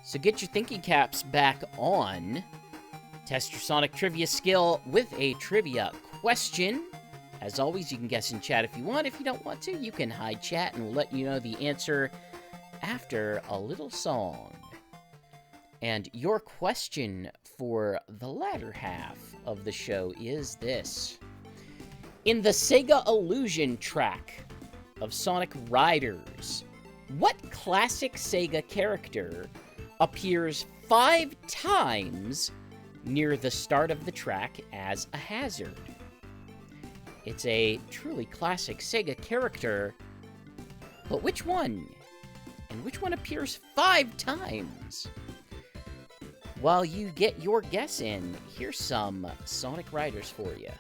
So get your thinking caps back on. Test your Sonic trivia skill with a trivia question. As always, you can guess in chat if you want. If you don't want to, you can hide chat and we'll let you know the answer after a little song. And your question for the latter half of the show is this. In the Sega Illusion track of Sonic Riders, what classic Sega character appears 5 times near the start of the track as a hazard? It's a truly classic Sega character, but which one? And which one appears 5 times? While you get your guess in, here's some Sonic Riders for you.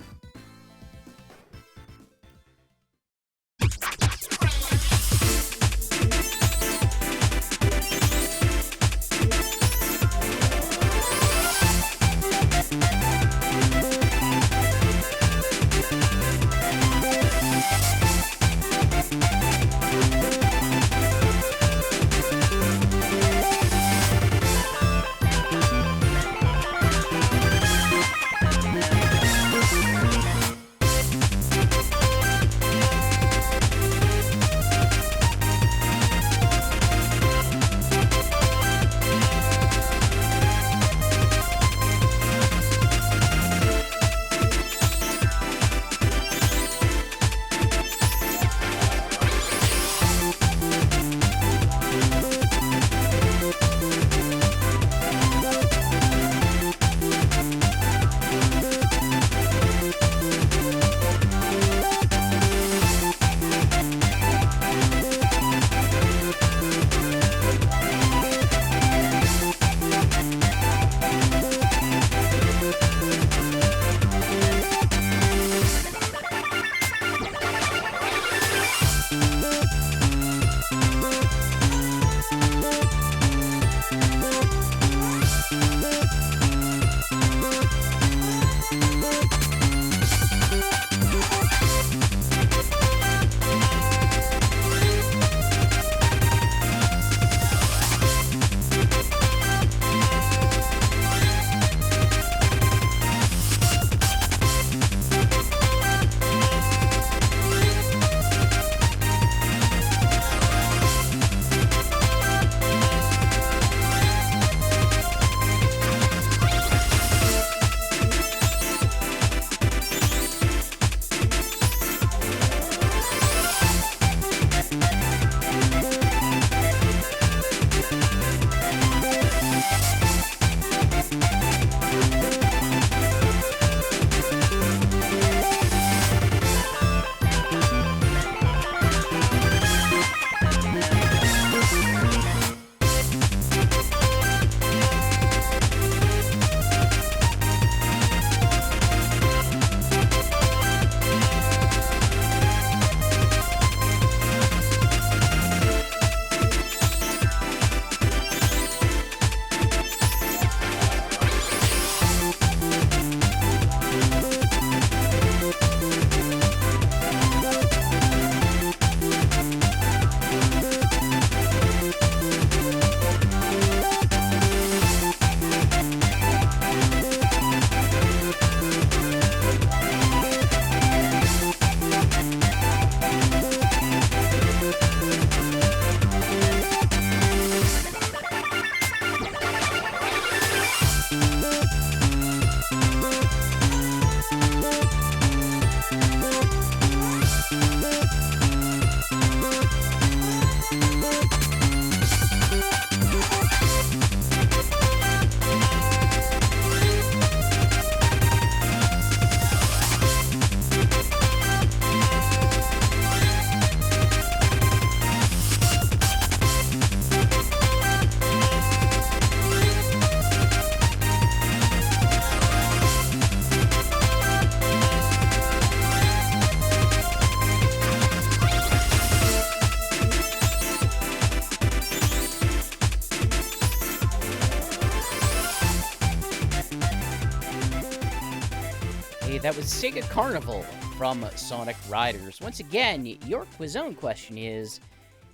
everybody. That was Sega Carnival from Sonic Riders. Once again, your Quizzone question is,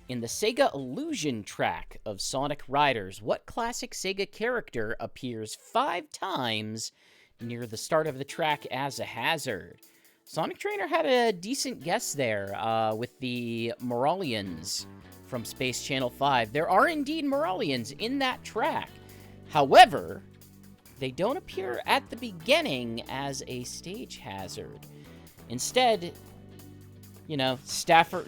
in the Sega Illusion track of Sonic Riders, what classic Sega character appears 5 times near the start of the track as a hazard? Sonic Trainer had a decent guess there with the Moralians from Space Channel 5. There are indeed Moralians in that track. However, they don't appear at the beginning as a stage hazard. Instead, you know, Staffer,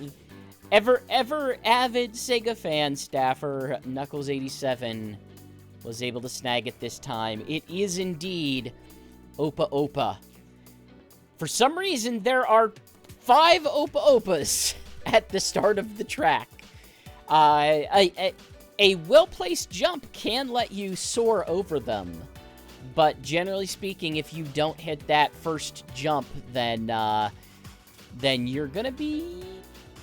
ever avid Sega fan Staffer Knuckles87 was able to snag it this time. It is indeed Opa Opa. For some reason, there are 5 Opa Opas at the start of the track. A well-placed jump can let you soar over them. But generally speaking, if you don't hit that first jump, then you're gonna be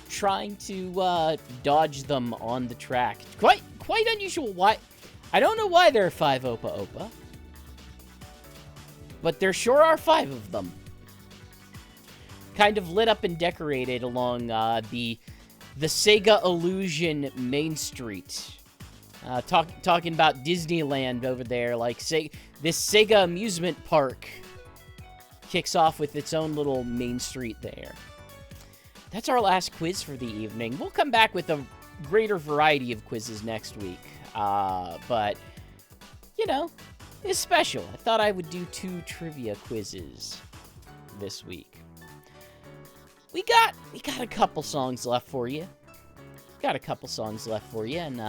trying to dodge them on the track. Quite unusual. Why? I don't know why there are 5 Opa Opa, but there sure are 5 of them. Kind of lit up and decorated along the Sega Illusion Main Street. Talking about Disneyland over there, like this Sega amusement park kicks off with its own little main street there. That's our last quiz for the evening. We'll come back with a greater variety of quizzes next week. But, you know, it's special. I thought I would do 2 trivia quizzes this week. We got a couple songs left for you. And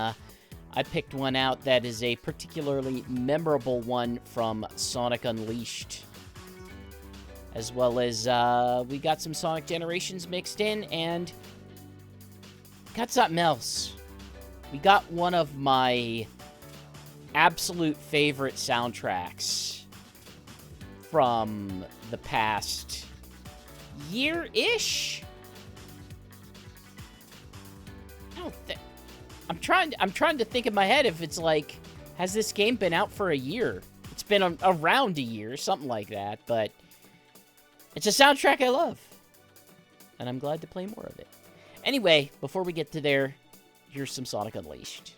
I picked one out that is a particularly memorable one from Sonic Unleashed. As well as, we got some Sonic Generations mixed in, and got something else. We got one of my absolute favorite soundtracks from the past year-ish? I'm trying to think in my head if it's like, has this game been out for a year? It's been around a year, something like that, but it's a soundtrack I love, and I'm glad to play more of it. Anyway, before we get to there, here's some Sonic Unleashed.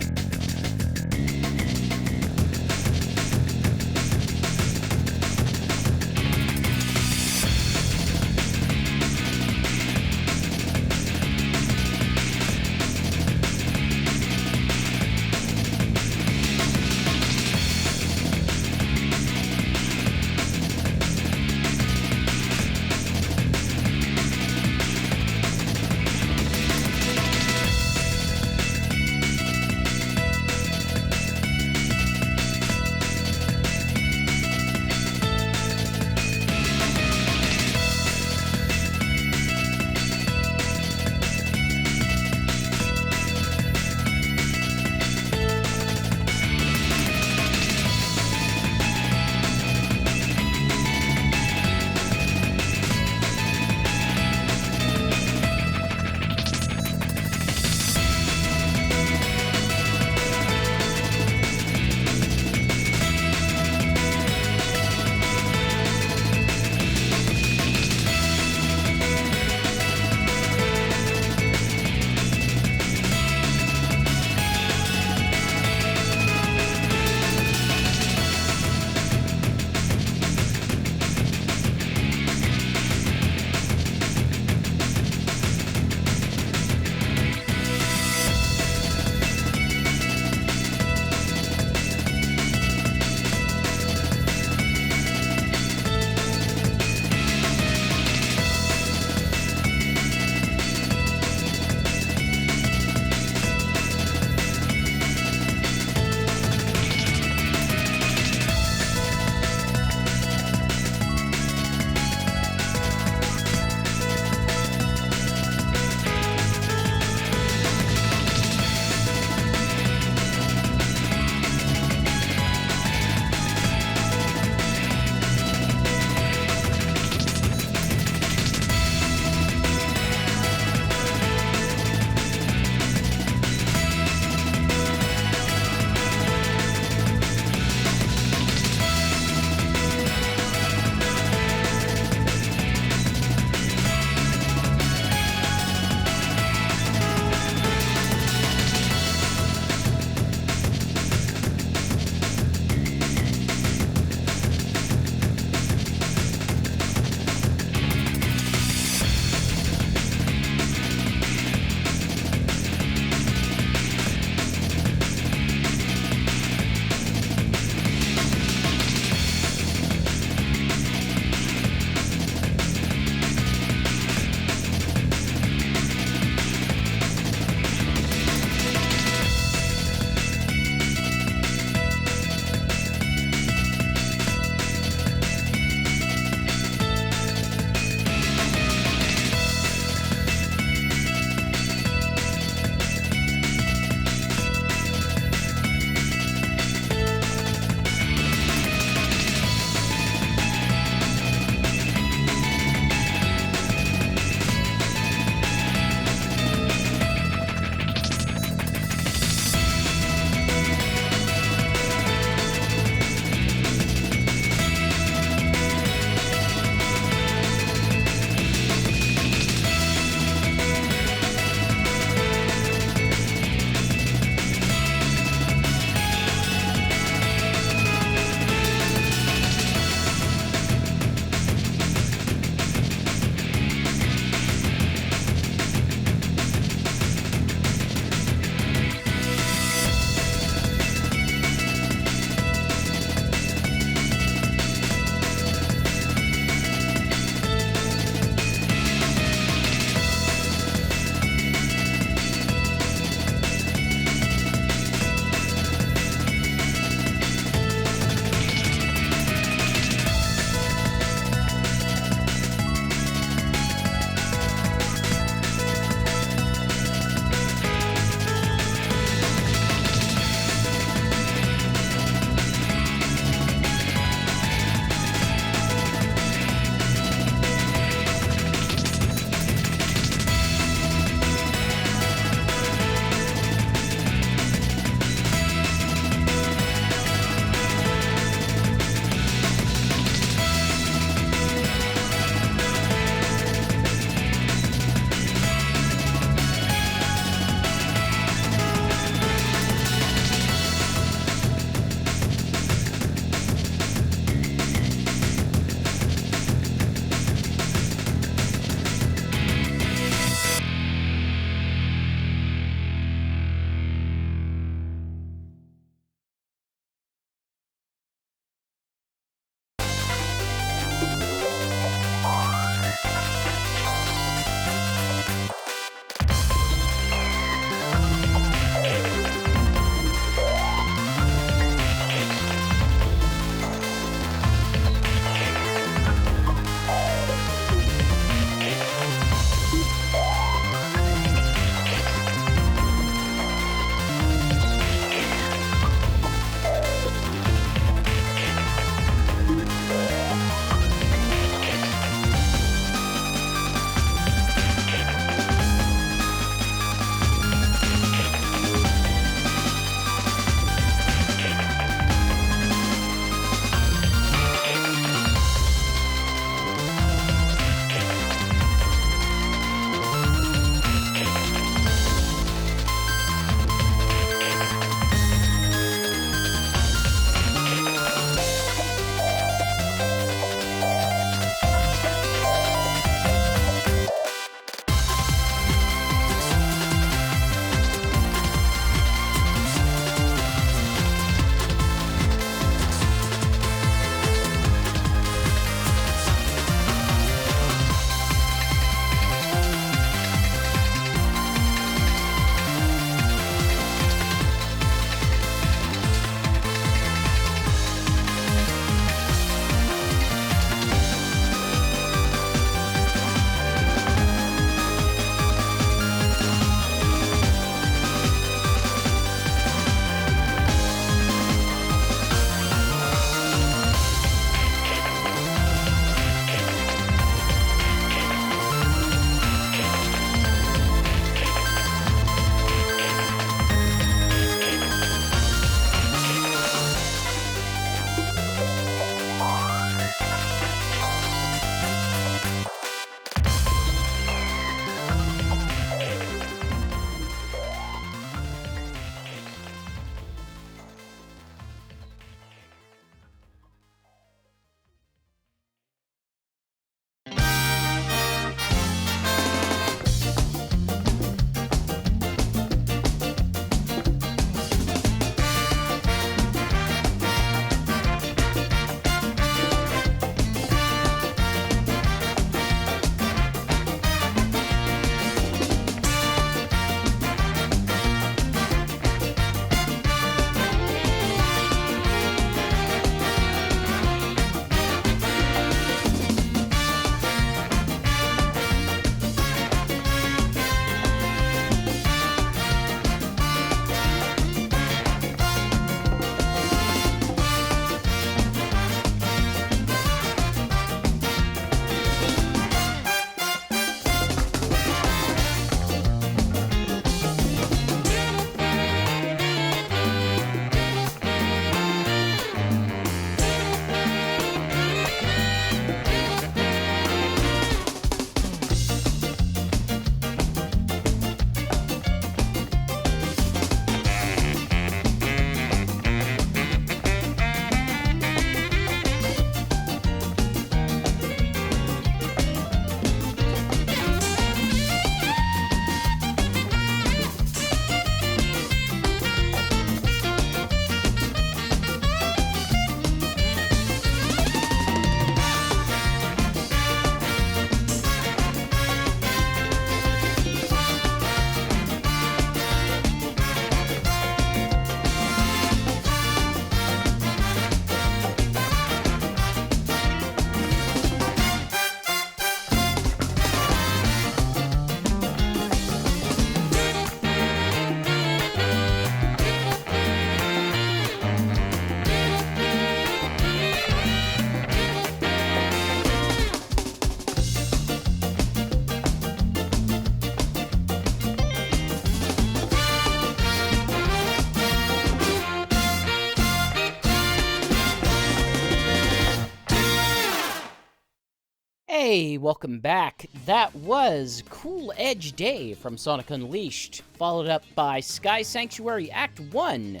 Hey, welcome back. That was Cool Edge Day from Sonic Unleashed, followed up by Sky Sanctuary Act 1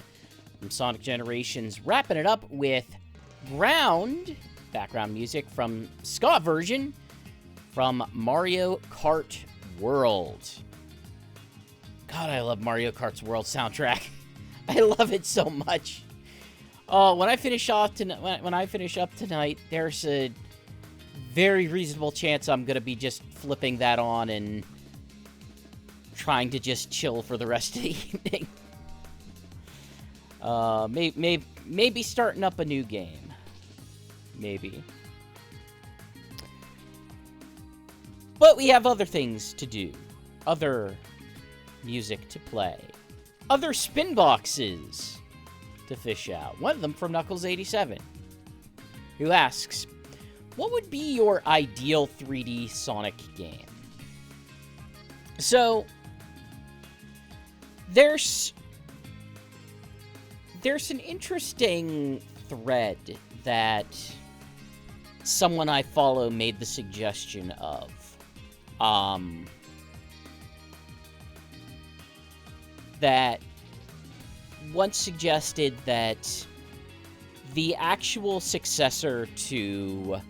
from Sonic Generations, wrapping it up with Ground, background music from ska version from Mario Kart World. God, I love Mario Kart's World soundtrack. I love it so much. Oh, when I finish up tonight, there's a very reasonable chance I'm going to be just flipping that on and trying to just chill for the rest of the evening. Maybe starting up a new game. Maybe. But we have other things to do. Other music to play. Other spin boxes to fish out. One of them from Knuckles87, who asks, what would be your ideal 3D Sonic game? So, there's an interesting thread that someone I follow made the suggestion of. That once suggested that the actual successor to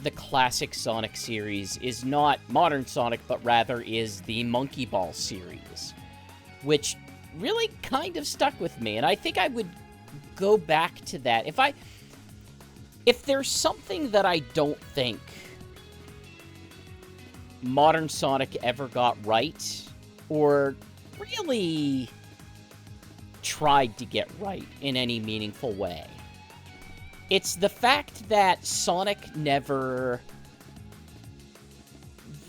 the classic Sonic series is not Modern Sonic, but rather is the Monkey Ball series, which really kind of stuck with me, and I think I would go back to that. If there's something that I don't think Modern Sonic ever got right, or really tried to get right in any meaningful way, it's the fact that Sonic never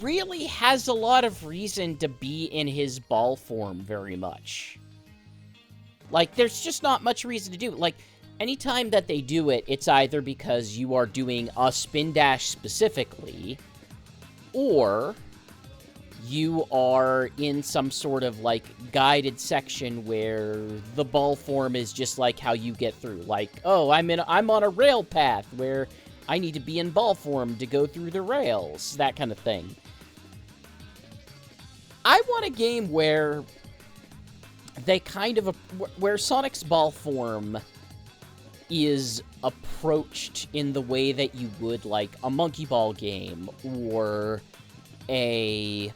really has a lot of reason to be in his ball form very much. Like, there's just not much reason to do it. Like, anytime that they do it, it's either because you are doing a spin dash specifically, or you are in some sort of, like, guided section where the ball form is just like how you get through. Like, oh, I'm on a rail path where I need to be in ball form to go through the rails. That kind of thing. I want a game where they kind of... where Sonic's ball form is approached in the way that you would, like, a Monkey Ball game, or a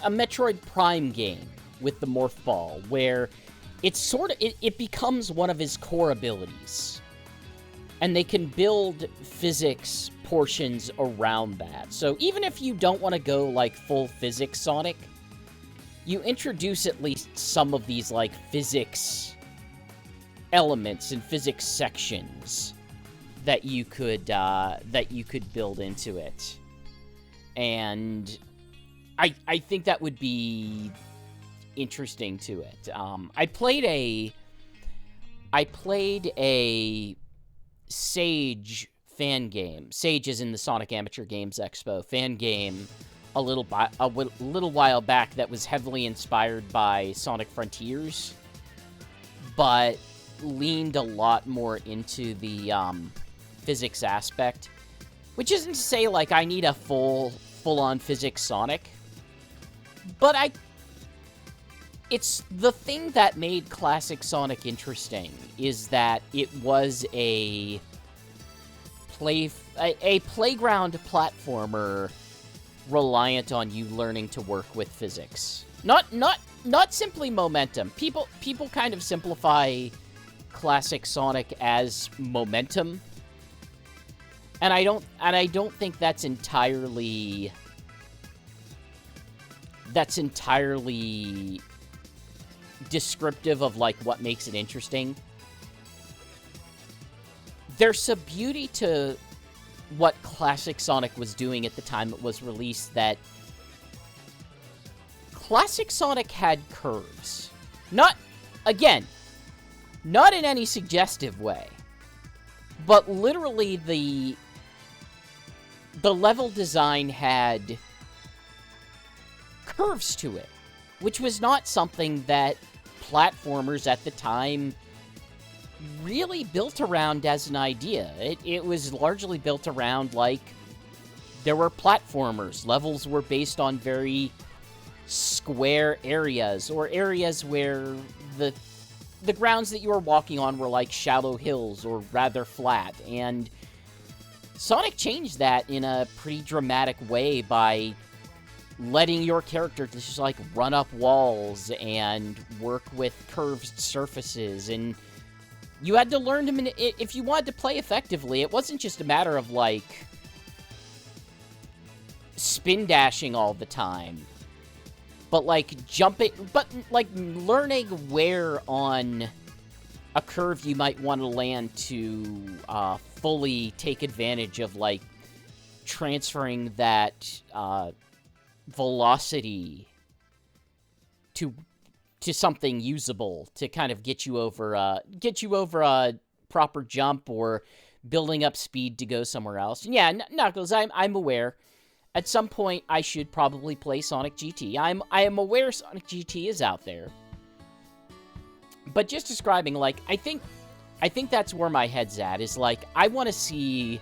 Metroid Prime game with the Morph Ball, where it's sort of, it becomes one of his core abilities. And they can build physics portions around that. So even if you don't want to go, like, full physics Sonic, you introduce at least some of these, like, physics elements and physics sections that you could build into it. And I think that would be interesting to it. I played a Sage fan game. Sage is in the Sonic Amateur Games Expo fan game a little while back that was heavily inspired by Sonic Frontiers, but leaned a lot more into the physics aspect, which isn't to say, like, I need a full-on physics Sonic, but it's the thing that made classic Sonic interesting, is that it was a playground platformer reliant on you learning to work with physics. Not simply momentum. People kind of simplify classic Sonic as momentum, and I don't think that's entirely descriptive of, like, what makes it interesting. There's a beauty to what classic Sonic was doing at the time it was released, that classic Sonic had curves. Not in any suggestive way, but literally the level design had curves to it, which was not something that platformers at the time really built around as an idea. It was largely built around, like, There were platformers. Levels were based on very square areas, or areas where the grounds that you were walking on were like shallow hills or rather flat. And Sonic changed that in a pretty dramatic way by letting your character just like run up walls and work with curved surfaces. And you had to learn to if you wanted to play effectively, it wasn't just a matter of like spin dashing all the time, but like jumping, but like learning where on a curve you might want to land to fully take advantage of like transferring that velocity to something usable to kind of get you over a proper jump or building up speed to go somewhere else. And yeah, Knuckles, I'm aware. At some point, I should probably play Sonic GT. I am aware Sonic GT is out there. But just describing, like, I think that's where my head's at, is, like, I want to see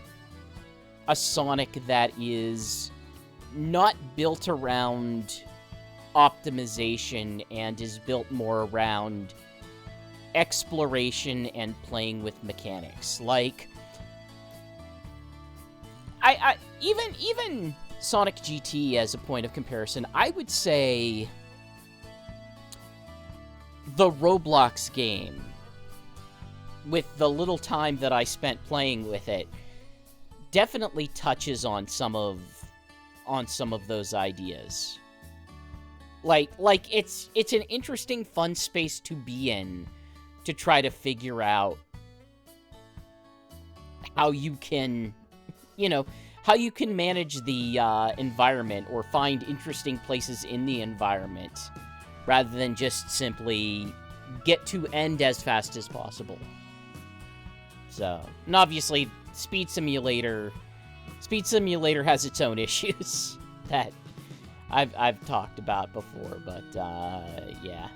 a Sonic that is not built around optimization and is built more around exploration and playing with mechanics. Like, even Sonic GT as a point of comparison, I would say the Roblox game, with the little time that I spent playing with it, definitely touches on some of those ideas. Like it's an interesting, fun space to be in, to try to figure out how you can, how you can manage the environment or find interesting places in the environment, rather than just simply get to end as fast as possible. So, and obviously, Speed Simulator has its own issues that I've talked about before, but yeah.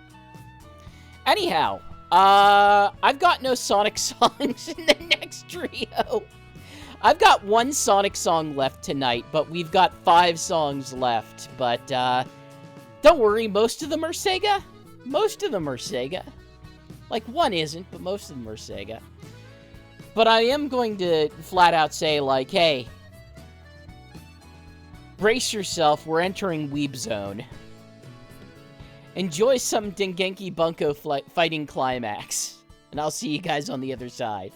Anyhow, I've got no Sonic songs in the next trio. I've got one Sonic song left tonight, but we've got 5 songs left. But don't worry, most of them are SEGA. Most of them are SEGA. Like, one isn't, but most of them are SEGA. But I am going to flat out say, like, hey, brace yourself, we're entering Weeb Zone. Enjoy some Dengeki Bunko fighting Climax. And I'll see you guys on the other side.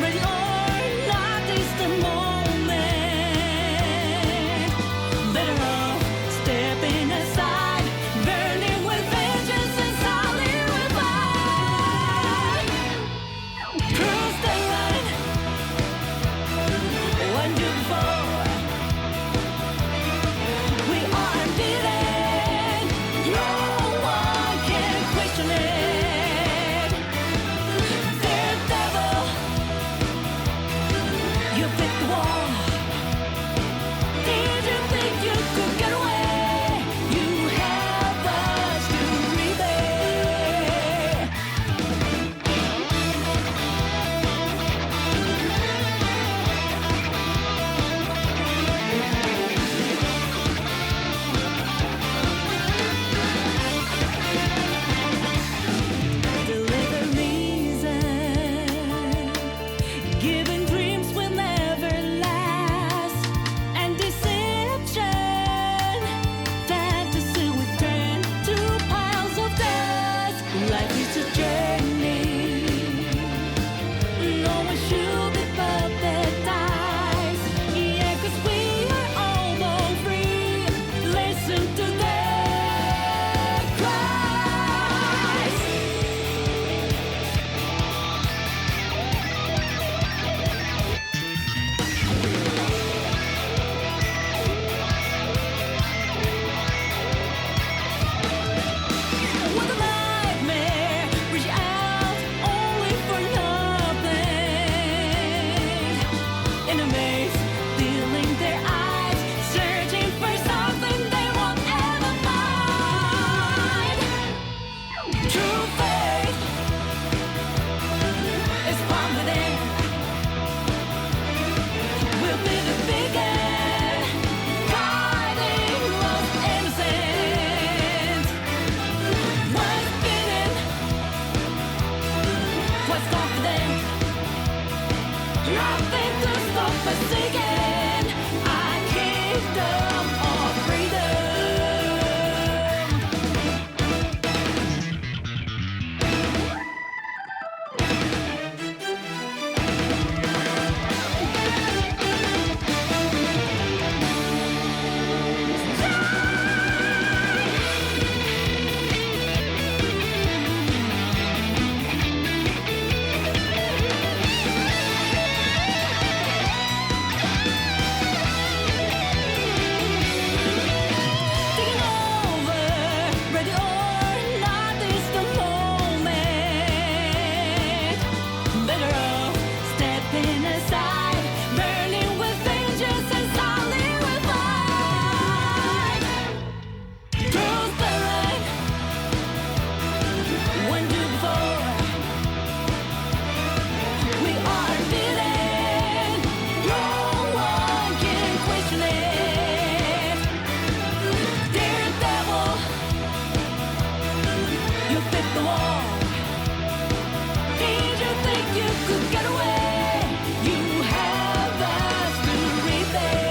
Ready くget away You have us to repay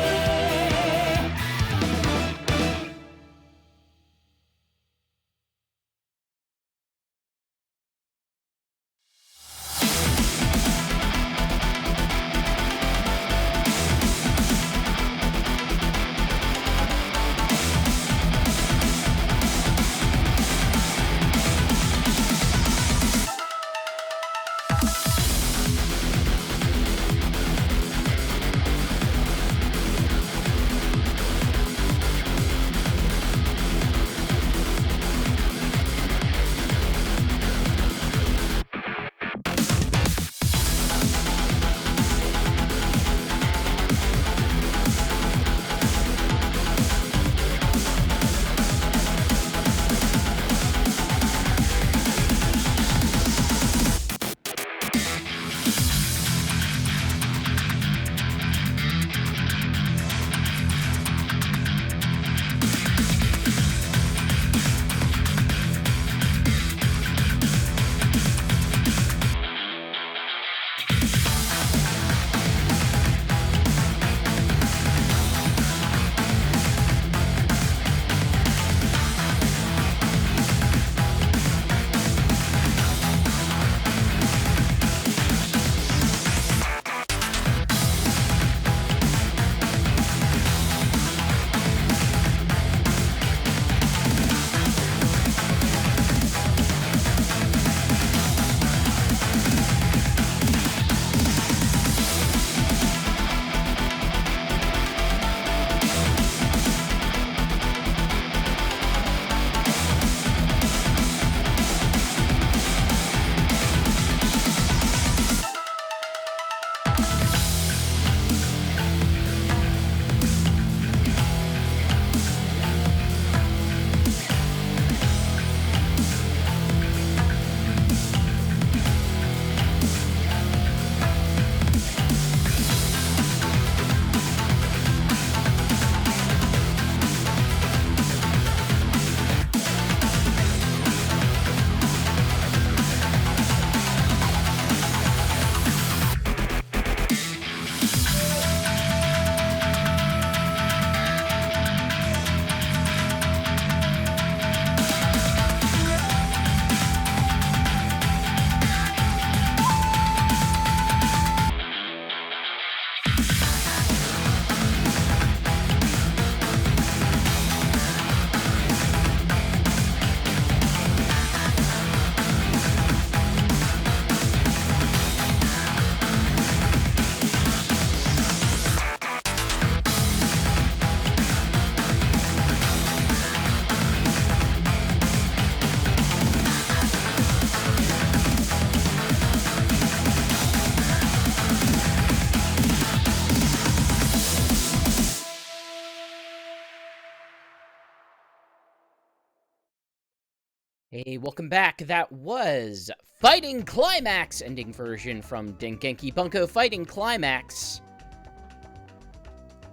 Hey, welcome back. That was Fighting Climax, ending version from Dengeki Bunko Fighting Climax.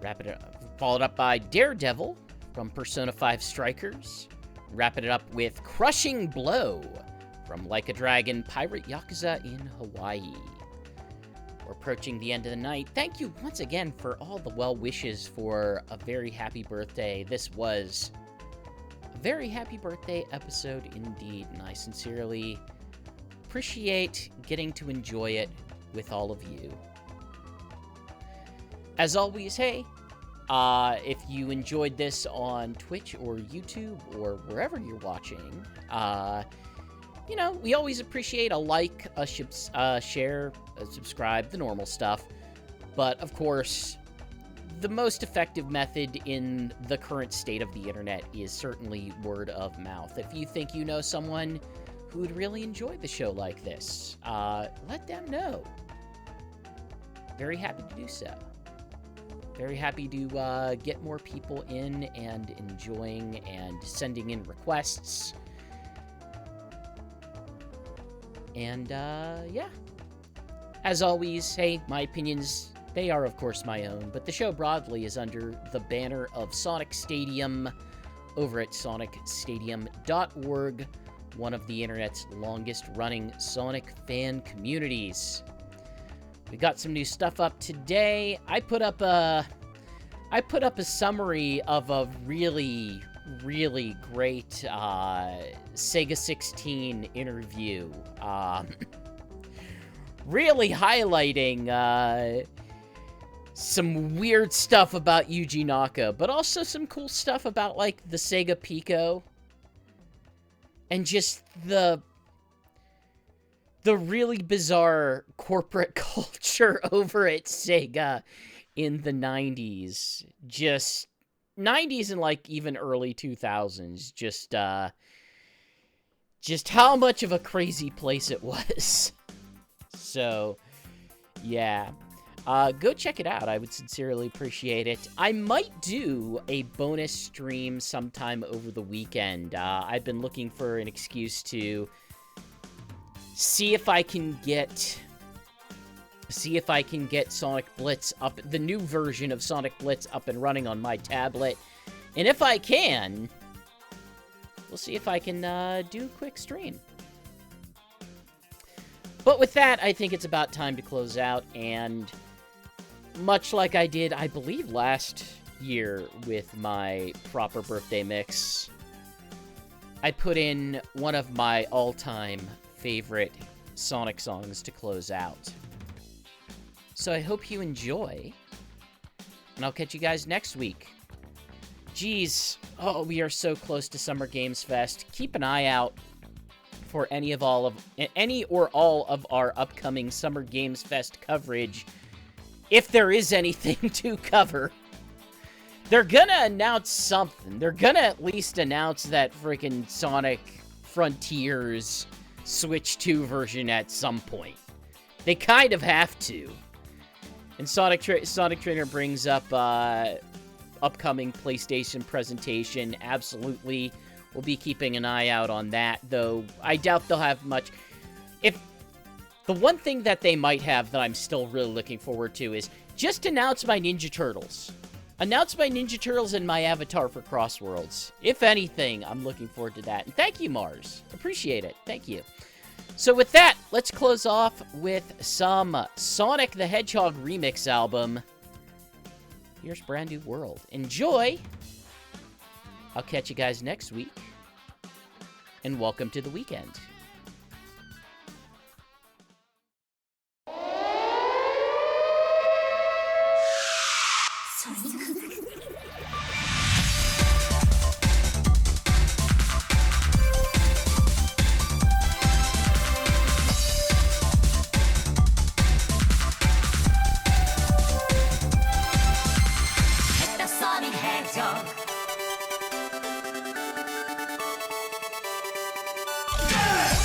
Wrap it up. Followed up by Daredevil from Persona 5 Strikers. Wrapping it up with Crushing Blow from Like a Dragon Pirate Yakuza in Hawaii. We're approaching the end of the night. Thank you once again for all the well wishes for a very happy birthday. This was a very happy birthday episode indeed, and I sincerely appreciate getting to enjoy it with all of you. As always, hey, if you enjoyed this on Twitch or YouTube or wherever you're watching, you know, we always appreciate a like, a share, a subscribe, the normal stuff. But, of course, the most effective method in the current state of the internet is certainly word of mouth. If you think you know someone who would really enjoy the show like this, let them know. Very happy to do so. Very happy to get more people in and enjoying and sending in requests. And, yeah. As always, hey, my opinions, they are, of course, my own, but the show broadly is under the banner of Sonic Stadium over at sonicstadium.org, one of the internet's longest-running Sonic fan communities. We got some new stuff up today. I put up a summary of a really, really great Sega 16 interview. Really highlighting some weird stuff about Yuji Naka, but also some cool stuff about, like, the Sega Pico. And just the really bizarre corporate culture over at Sega in the 90s. Just 90s and, like, even early 2000s. Just how much of a crazy place it was. So, yeah. Go check it out. I would sincerely appreciate it. I might do a bonus stream sometime over the weekend. I've been looking for an excuse to see if I can get Sonic Blitz up, the new version of Sonic Blitz up and running on my tablet. And if I can, we'll see if I can do a quick stream. But with that, I think it's about time to close out, and much like I did, I believe, last year with my proper birthday mix, I put in one of my all-time favorite Sonic songs to close out. So I hope you enjoy, and I'll catch you guys next week. Geez, oh, we are so close to Summer Games Fest. Keep an eye out for any or all of our upcoming Summer Games Fest coverage. If there is anything to cover, they're gonna announce something. They're gonna at least announce that freaking Sonic Frontiers Switch 2 version at some point. They kind of have to. And Sonic Trainer brings up upcoming PlayStation presentation. Absolutely. We'll be keeping an eye out on that, though I doubt they'll have much. If the one thing that they might have that I'm still really looking forward to is just announce my Ninja Turtles. Announce my Ninja Turtles and my avatar for CrossWorlds. If anything, I'm looking forward to that. And thank you, Mars. Appreciate it. Thank you. So with that, let's close off with some Sonic the Hedgehog remix album. Here's Brand New World. Enjoy! I'll catch you guys next week. And welcome to the weekend. SEGASonic Hedgehog. Yeah!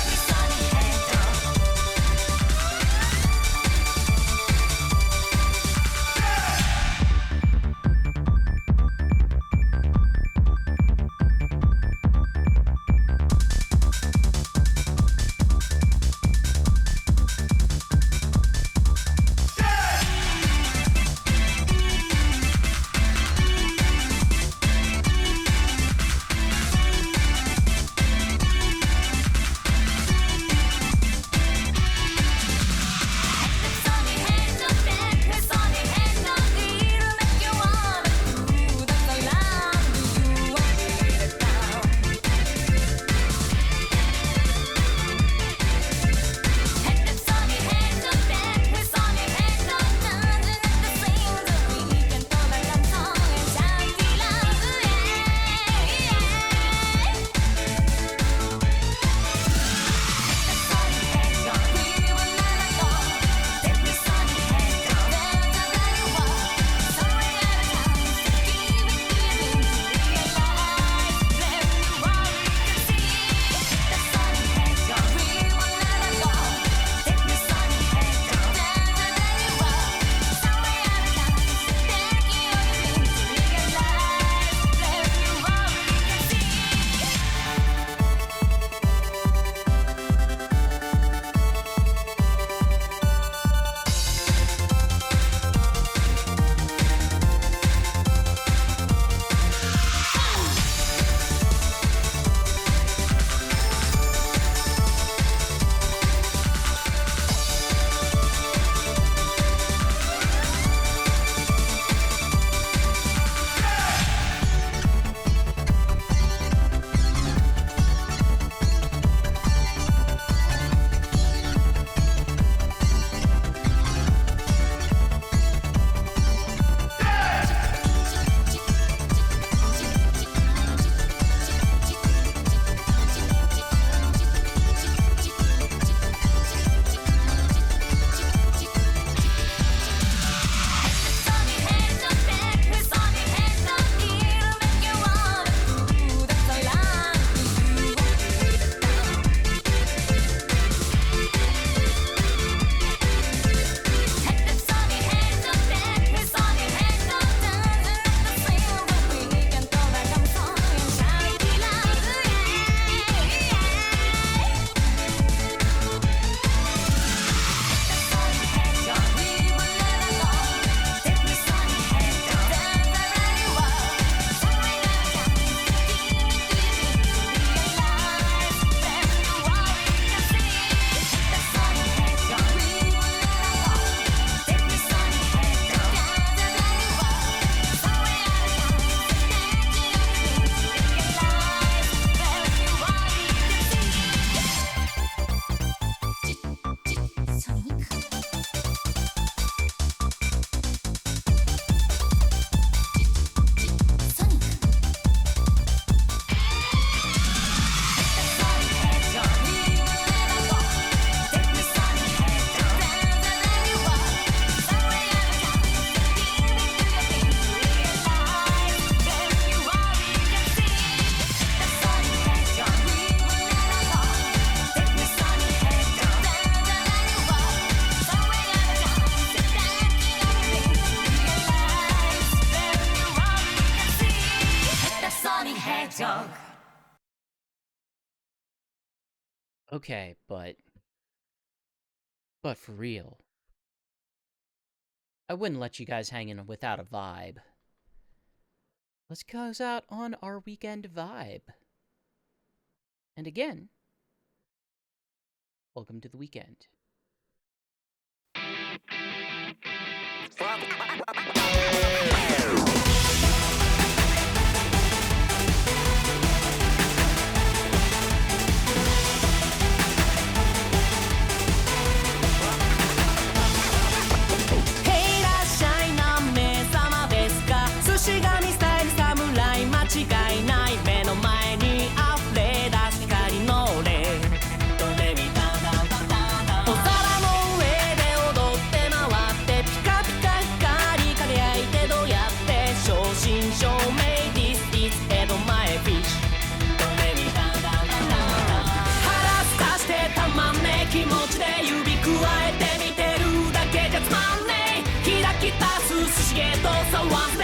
Hedgehog. Okay, but for real, I wouldn't let you guys hang in without a vibe. Let's close out on our weekend vibe. And again, welcome to the weekend. One